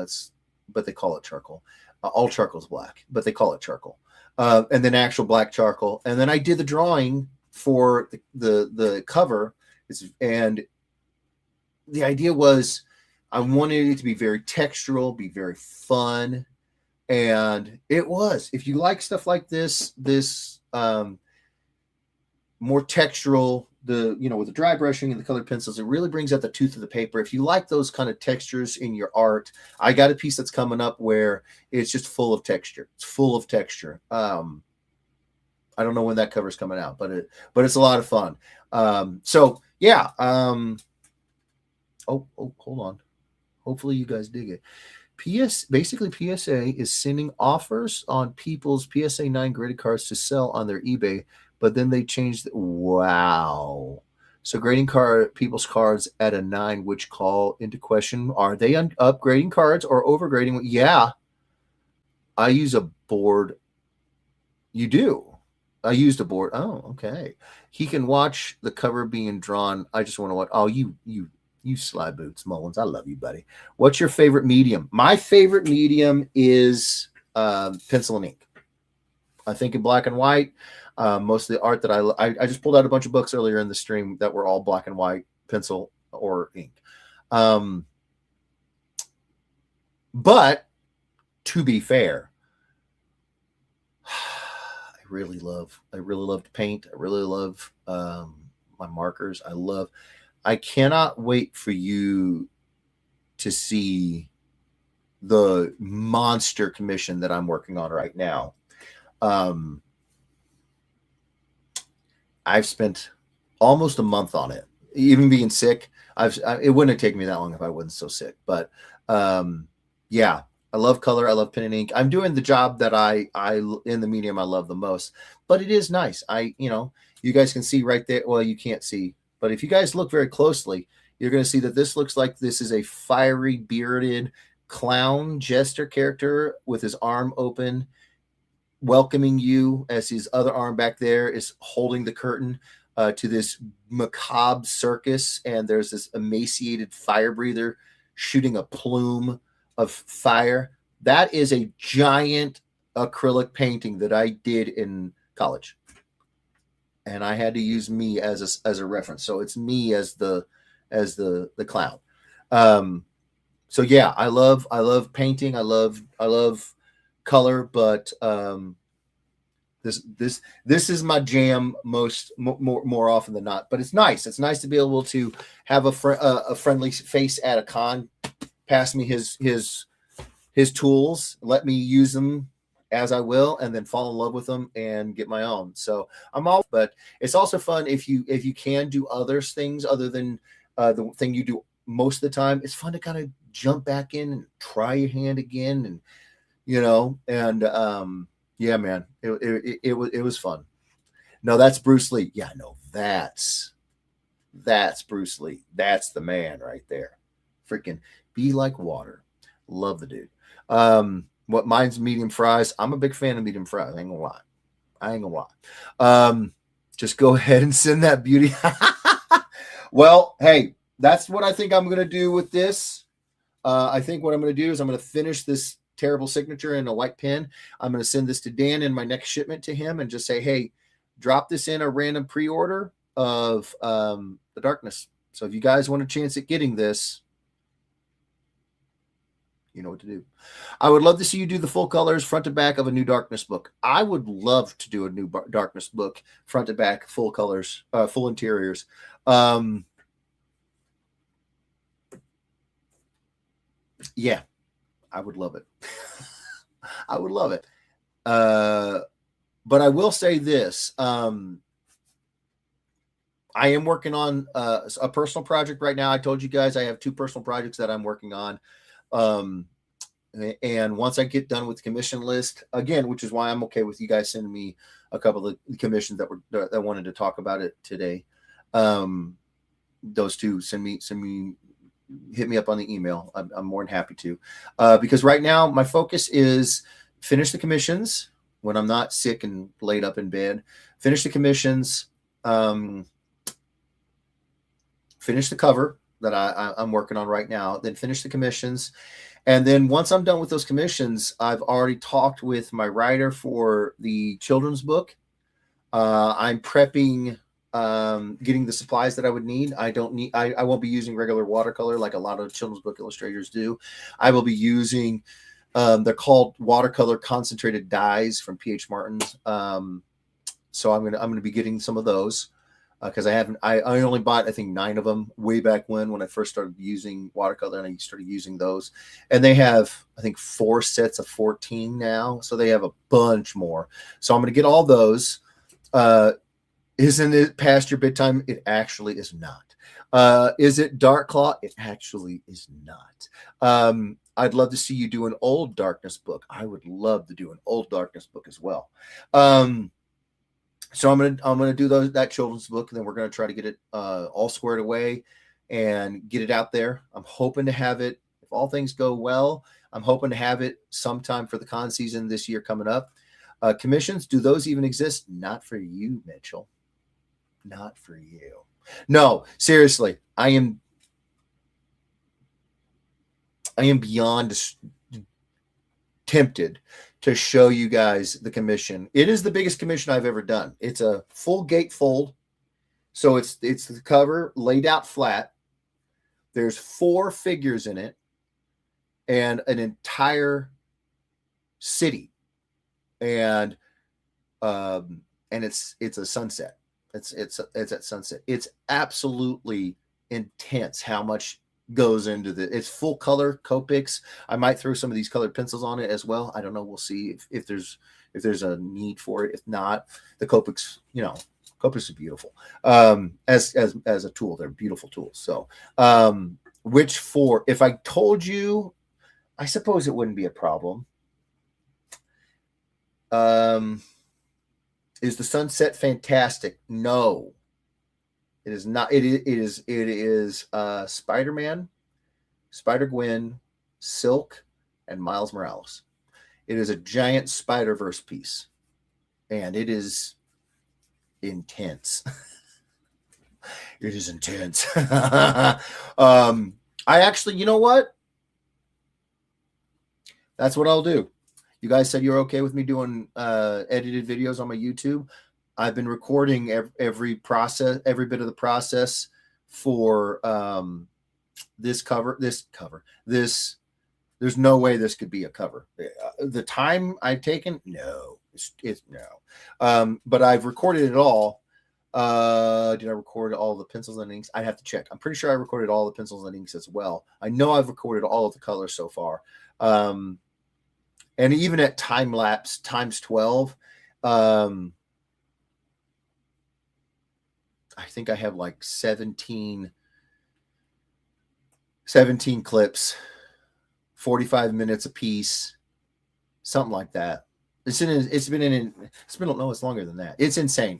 but they call it charcoal. All charcoal is black, but they call it charcoal. And then actual black charcoal. And then I did the drawing for the cover. And the idea was I wanted it to be very textural, be very fun. And it was. If you like stuff like this more textural, with the dry brushing and the colored pencils, it really brings out the tooth of the paper. If you like those kind of textures in your art, I got a piece that's coming up where it's just full of texture. It's full of texture. I don't know when that cover's coming out, but it's a lot of fun. So yeah. Oh, hold on. Hopefully you guys dig it. Basically PSA is sending offers on people's PSA 9 graded cards to sell on their eBay, but then they changed. Wow. So grading people's cards at a 9, which call into question, are they upgrading cards or overgrading? Yeah. I use a board. You do. I used a board. Oh, okay. He can watch the cover being drawn. I just want to watch. Oh, you sly boots, Mullins. I love you, buddy. What's your favorite medium? My favorite medium is pencil and ink. I think in black and white. Most of the art that I just pulled out a bunch of books earlier in the stream that were all black and white, pencil or ink. But to be fair, I really love to paint. I really love my markers. I cannot wait for you to see the monster commission that I'm working on right now. I've spent almost a month on it, even being sick. It wouldn't have taken me that long if I wasn't so sick. But yeah, I love color. I love pen and ink. I'm doing the job that I in the medium I love the most. But it is nice. You guys can see right there. Well, you can't see. But if you guys look very closely, you're going to see that this looks like this is a fiery, bearded clown jester character with his arm open, welcoming you, as his other arm back there is holding the curtain to this macabre circus. And there's this emaciated fire breather shooting a plume of fire. That is a giant acrylic painting that I did in college. And I had to use me as a reference. So it's me as the clown. So yeah, I love painting. I love color, but this is my jam more often than not. But it's nice. It's nice to be able to have a friendly face at a con, pass me his tools, let me use them as I will, and then fall in love with them and get my own. So but it's also fun if you can do other things other than the thing you do most of the time. It's fun to kind of jump back in and try your hand again, and yeah, man, it was fun. No, that's Bruce Lee. Yeah, no, that's Bruce Lee. That's the man right there. Freaking be like water. Love the dude. What mine's medium fries. I'm a big fan of medium fries. I ain't gonna lie. Just go ahead and send that beauty. Well, hey, that's what I think I'm gonna do with this. I think what I'm gonna do is I'm gonna finish this terrible signature in a white pen. I'm gonna send this to Dan in my next shipment to him and just say, hey, drop this in a random pre-order of The Darkness. So if you guys want a chance at getting this, you know what to do. I would love to see you do the full colors front to back of a new Darkness book. I would love to do a new Darkness book front to back, full colors, full interiors. Yeah, I would love it. I would love it. But I will say this. I am working on a personal project right now. I told you guys I have 2 personal projects that I'm working on. And once I get done with the commission list again, which is why I'm okay with you guys sending me a couple of commissions that wanted to talk about it today. Those 2, hit me up on the email. I'm more than happy to, because right now my focus is finish the commissions when I'm not sick and laid up in bed, finish the commissions, finish the cover that I'm working on right now, then finish the commissions. And then once I'm done with those commissions, I've already talked with my writer for the children's book. I'm prepping getting the supplies that I would need. I won't be using regular watercolor like a lot of children's book illustrators do. I will be using, they're called watercolor concentrated dyes from PH Martin's. So I'm gonna be getting some of those because I only bought I think 9 of them way back when I first started using watercolor, and I started using those, and they have I think 4 sets of 14 now, so they have a bunch more. So I'm gonna get all those. Isn't it past your bedtime? It actually is not. Is it Dark Claw? It actually is not. I'd love to see you do an old darkness book. I would love to do an old darkness book as well. So I'm gonna do that children's book, and then we're gonna try to get it all squared away and get it out there. I'm hoping to have it, if all things go well, I'm hoping to have it sometime for the con season this year coming up. Commissions, do those even exist? Not for you, Mitchell. Not for you. No, seriously, I am beyond tempted to show you guys the commission. It is the biggest commission I've ever done. It's a full gatefold. So it's the cover laid out flat. There's 4 figures in it and an entire city. And it's a sunset. It's at sunset. It's absolutely intense how much goes into it's full color Copics. I might throw some of these colored pencils on it as well. I don't know. We'll see if there's a need for it. If not, the Copics, Copics are beautiful. As a tool, they're beautiful tools. So, if I told you, I suppose it wouldn't be a problem. Is the sunset fantastic? No. It is not. It is Spider-Man, Spider-Gwen, Silk, and Miles Morales. It is a giant Spider-Verse piece, and it is intense. It is intense. I actually, you know what? That's what I'll do. You guys said you're okay with me doing edited videos on my YouTube. I've been recording every bit of the process for this cover. There's no way this could be a cover. The time I've taken, no, it's no. But I've recorded it all. Did I record all the pencils and inks? I'd have to check. I'm pretty sure I recorded all the pencils and inks as well. I know I've recorded all of the colors so far. And even at time lapse times 12, I think I have like 17 clips, 45 minutes a piece, something like that. It's longer than that. It's insane.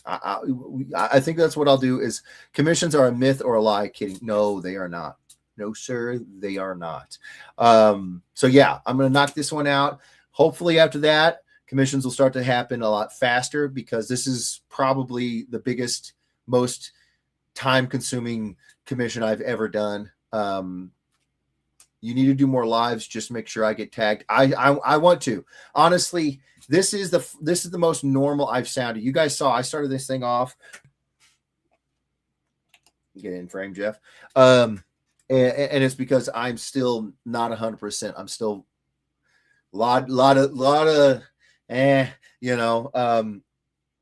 I think that's what I'll do is commissions are a myth or a lie. Kidding. No, they are not. No, sir, they are not. So yeah, I'm going to knock this one out. Hopefully after that, commissions will start to happen a lot faster because this is probably the biggest, most time-consuming commission I've ever done. You need to do more lives. Just make sure I get tagged. I want to. Honestly, this is the most normal I've sounded. You guys saw I started this thing off. Get in frame, Jeff. And it's because I'm still not 100%. I'm still lot of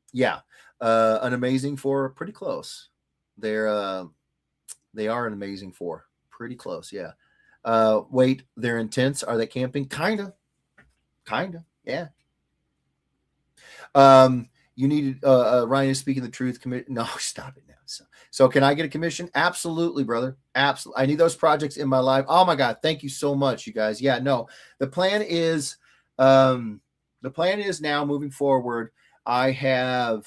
yeah. An amazing 4, pretty close. They are an amazing 4, pretty close. Yeah. Wait, they're intense. Are they camping? Kinda. Yeah. You needed Ryan is speaking the truth. No, stop it now. So can I get a commission? Absolutely, brother. Absolutely. I need those projects in my life. Oh my God. Thank you so much, you guys. Yeah, no, the plan is now moving forward. I have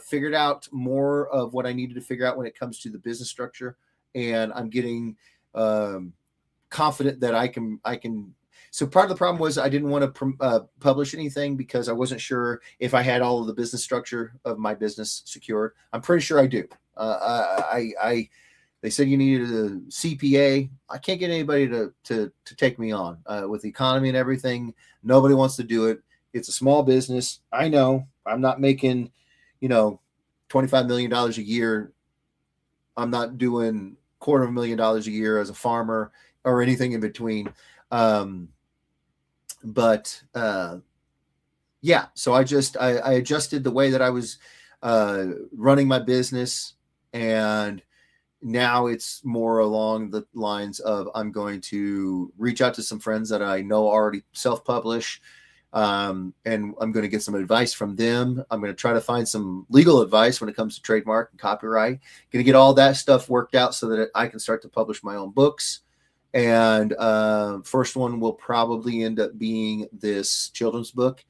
figured out more of what I needed to figure out when it comes to the business structure. And I'm getting confident that I can. So part of the problem was I didn't want to publish anything because I wasn't sure if I had all of the business structure of my business secured. I'm pretty sure I do. They said you needed a CPA. I can't get anybody to take me on with the economy and everything. Nobody wants to do it. It's a small business. I know I'm not making, $25 million a year. I'm not doing $250,000 a year as a farmer or anything in between. But yeah, so I adjusted the way that I was running my business, and now it's more along the lines of I'm going to reach out to some friends that I know already self-publish, and I'm going to get some advice from them. I'm going to try to find some legal advice when it comes to trademark and copyright. Going to get all that stuff worked out so that I can start to publish my own books. And first one will probably end up being this children's book.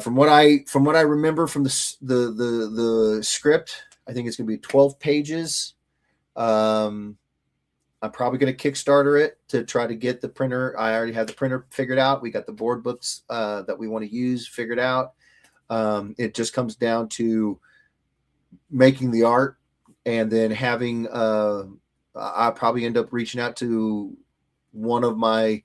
From what I remember from the script, I think it's going to be 12 pages. I'm probably going to Kickstarter it to try to get the printer. I already have the printer figured out. We got the board books that we want to use figured out. It just comes down to making the art, and then having I'll probably end up reaching out to one of my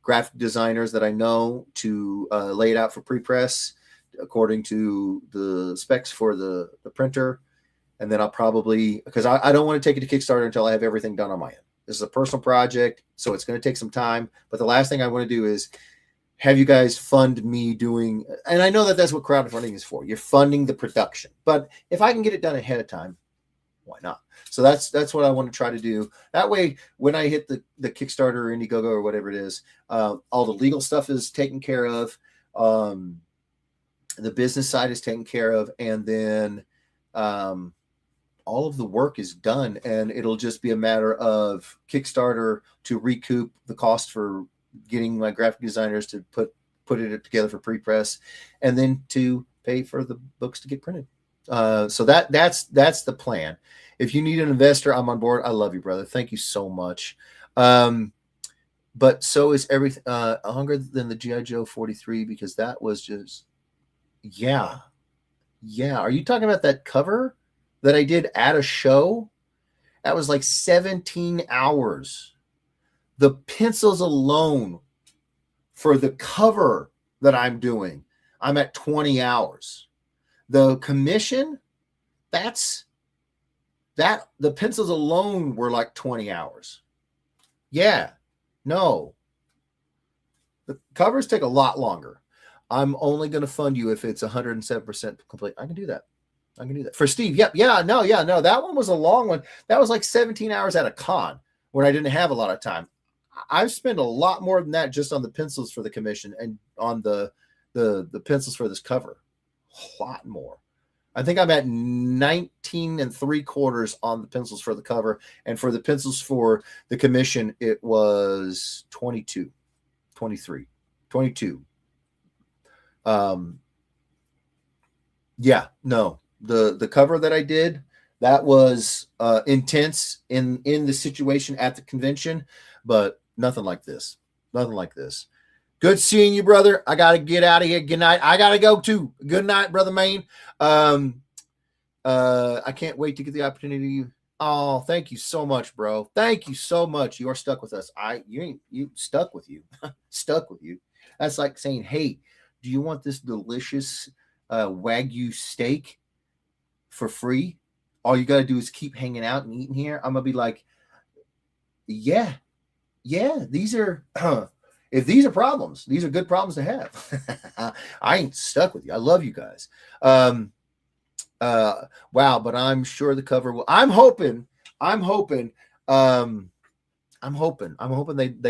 graphic designers that I know to lay it out for pre-press according to the specs for the printer. And then I'll probably, because I don't want to take it to Kickstarter until I have everything done on my end. This is a personal project, so it's going to take some time. But the last thing I want to do is have you guys fund me doing, and I know that that's what crowdfunding is for. You're funding the production. But if I can get it done ahead of time, why not? So that's what I want to try to do. That way, when I hit the Kickstarter or Indiegogo or whatever it is, all the legal stuff is taken care of. The business side is taken care of. And then all of the work is done. And it'll just be a matter of Kickstarter to recoup the cost for getting my graphic designers to put it together for pre-press, and then to pay for the books to get printed. So that's the plan. If you need an investor, I'm on board. I love you, brother. Thank you so much. But so is everything. Hungrier than the G.I. Joe 43, because that was just, yeah. Are you talking about that cover that I did at a show? That was like 17 hours. The pencils alone for the cover that I'm doing, I'm at 20 hours. The commission, the pencils alone were like 20 hours. Yeah, no. The covers take a lot longer. I'm only going to fund you if it's 107% complete. I can do that. For Steve. Yep. Yeah. No. That one was a long one. That was like 17 hours at a con when I didn't have a lot of time. I've spent a lot more than that just on the pencils for the commission and on the pencils for this cover. A lot more. I think I'm at 19 3/4 on the pencils for the cover. And for the pencils for the commission, it was 22, 23, 22. Yeah, no, the cover that I did, that was intense in the situation at the convention, but nothing like this. Good seeing you, brother. I got to get out of here. Good night. I got to go too. Good night, brother Maine. I can't wait to get the opportunity. Oh, thank you so much, bro. Thank you so much. You are stuck with us. You stuck with you. Stuck with you. That's like saying, hey, do you want this delicious Wagyu steak for free? All you got to do is keep hanging out and eating here. I'm going to be like, yeah, these are, if these are problems, these are good problems to have. I ain't stuck with you. I love you guys. Wow, but I'm sure the cover will, I'm hoping they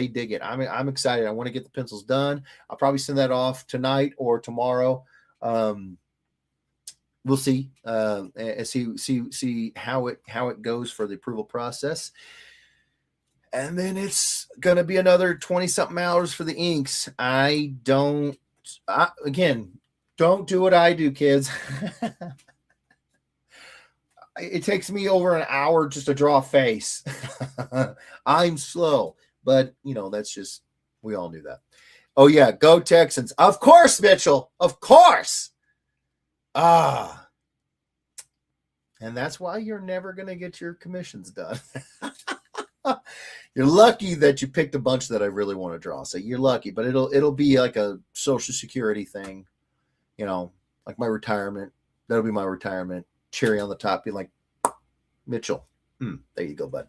dig it. I'm excited. I want to get the pencils done. I'll probably send that off tonight or tomorrow. We'll see, and see how it goes for the approval process. And then it's going to be another 20 something hours for the inks. Don't do what I do, kids. It takes me over an hour just to draw a face. I'm slow, but that's just, we all knew that. Oh yeah. Go Texans. Of course, Mitchell. Of course. And that's why you're never going to get your commissions done. You're lucky that you picked a bunch that I really want to draw. So you're lucky, but it'll be like a Social Security thing, like my retirement. That'll be my retirement. cherry on the top, be like, Mitchell. There you go, bud.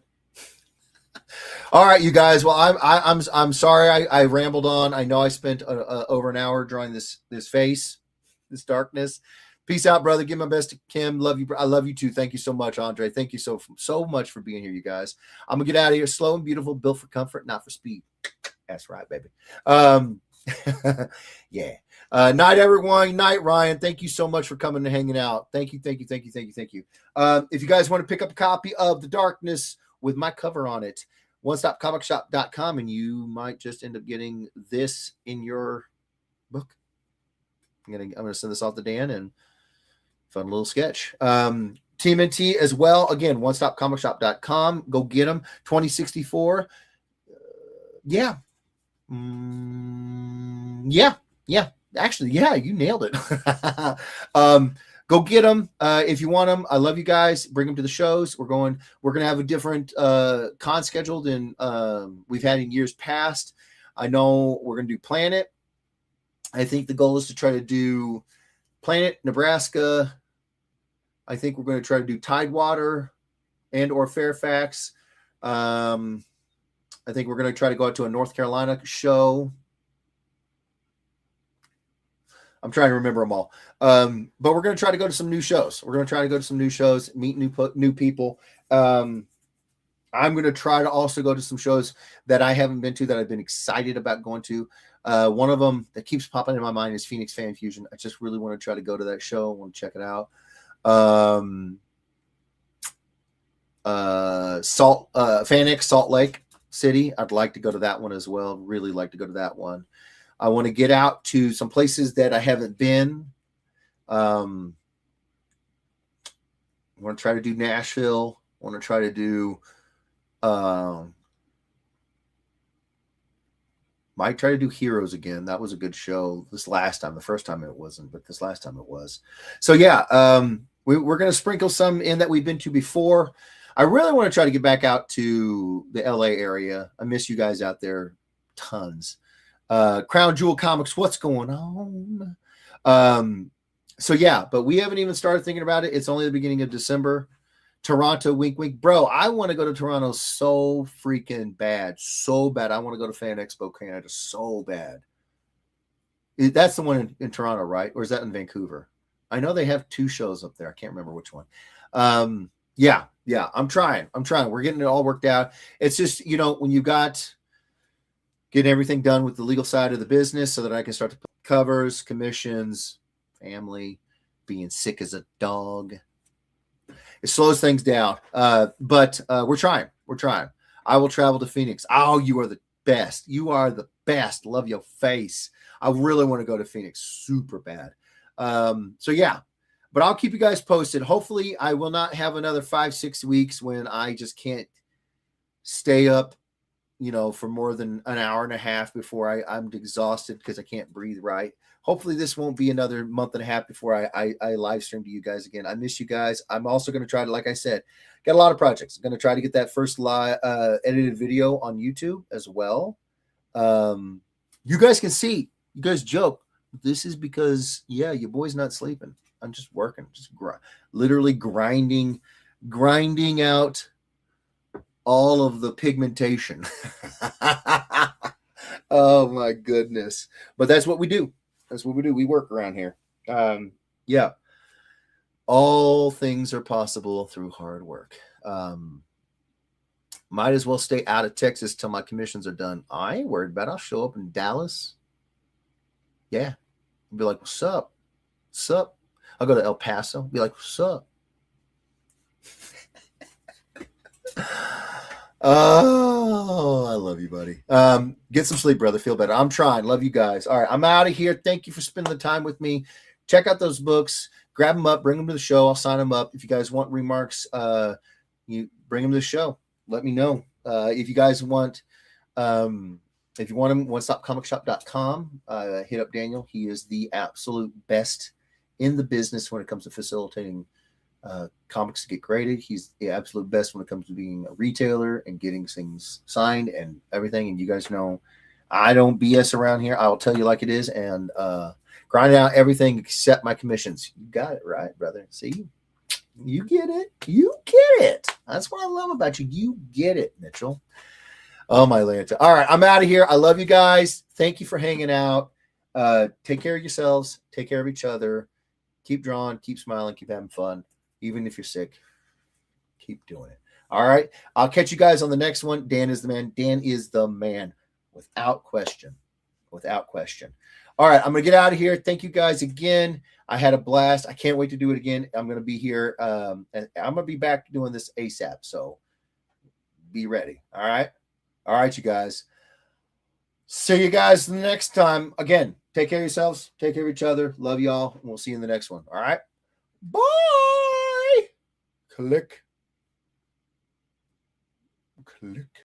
All right, you guys. Well, I'm sorry I rambled on. I know I spent over an hour drawing this face, this darkness. Peace out, brother. Give my best to Kim. Love you. I love you too. Thank you so much, Andre. Thank you so much for being here, you guys. I'm gonna get out of here. Slow and beautiful, built for comfort, not for speed. That's right, baby. Yeah. Night, everyone. Night, Ryan. Thank you so much for coming and hanging out. Thank you. If you guys want to pick up a copy of The Darkness with my cover on it, onestopcomicshop.com, and you might just end up getting this in your book. I'm gonna send this off to Dan and fun little sketch. TMNT as well. Again, onestopcomicshop.com. Go get them. 2064. Yeah. Yeah. Actually, yeah, you nailed it. Go get them if you want them. I love you guys. Bring them to the shows. We're going to have a different con scheduled than we've had in years past. I know we're going to do Planet. I think the goal is to try to do Planet, Nebraska. I think we're going to try to do Tidewater and or Fairfax. I think we're going to try to go out to a North Carolina show. I'm trying to remember them all. But we're going to try to go to some new shows. Meet new people. I'm going to try to also go to some shows that I haven't been to that I've been excited about going to. One of them that keeps popping in my mind is Phoenix Fan Fusion. I just really want to try to go to that show. I want to check it out. Fanix, Salt Lake City. I'd like to go to that one as well. Really like to go to that one. I want to get out to some places that I haven't been. I want to try to do Nashville. I want to try to do might try to do Heroes again. That was a good show this last time. The first time it wasn't, but this last time it was. So yeah, we're going to sprinkle some in that we've been to before. I really want to try to get back out to the LA area. I miss you guys out there tons. Crown Jewel Comics, what's going on? So yeah, but we haven't even started thinking about it. It's only the beginning of December. Toronto, wink, wink. Bro, I want to go to Toronto so freaking bad. So bad. I want to go to Fan Expo Canada so bad. That's the one in Toronto, right? Or is that in Vancouver? I know they have two shows up there. I can't remember which one. Yeah, I'm trying. We're getting it all worked out. It's just, when you got getting everything done with the legal side of the business so that I can start to put covers, commissions, family, being sick as a dog. It slows things down. But we're trying. I will travel to Phoenix. Oh, you are the best. You are the best. Love your face. I really want to go to Phoenix super bad. So yeah, but I'll keep you guys posted. Hopefully I will not have another 5-6 weeks when I just can't stay up, for more than an hour and a half before I'm exhausted because I can't breathe right. Hopefully this won't be another month and a half before I live stream to you guys again. I miss you guys. I'm also going to try to, like I said, got a lot of projects. I'm going to try to get that first live edited video on YouTube as well. You guys can see, you guys joke. This is because, your boy's not sleeping. I'm just working, literally grinding out all of the pigmentation. Oh my goodness. But that's what we do. We work around here. Yeah. All things are possible through hard work. Might as well stay out of Texas till my commissions are done. I ain't worried about it. I'll show up in Dallas. Yeah. I'll be like, what's up? What's up? I'll go to El Paso. Be like, what's up? Oh, I love you, buddy. Get some sleep, brother. Feel better. I'm trying. Love you guys. All right, I'm out of here. Thank you for spending the time with me. Check out those books. Grab them up. Bring them to the show. I'll sign them up. If you guys want remarks, you bring them to the show. Let me know. If you guys want, if you want them, onestopcomicshop.com. Hit up Daniel. He is the absolute best in the business when it comes to facilitating comics to get graded. He's the absolute best when it comes to being a retailer and getting things signed and everything. And you guys know I don't BS around here. I will tell you like it is and grind out everything except my commissions. You got it right, brother. See? You get it. You get it. That's what I love about you. You get it, Mitchell. Oh, my Lanta. All right, I'm out of here. I love you guys. Thank you for hanging out. Take care of yourselves. Take care of each other. Keep drawing. Keep smiling. Keep having fun. Even if you're sick, keep doing it. All right. I'll catch you guys on the next one. Dan is the man. Dan is the man. Without question. Without question. All right. I'm going to get out of here. Thank you guys again. I had a blast. I can't wait to do it again. I'm going to be here. And I'm going to be back doing this ASAP. So be ready. All right. All right, you guys. See you guys the next time. Again, take care of yourselves. Take care of each other. Love y'all. And we'll see you in the next one. All right. Bye. Click. Click.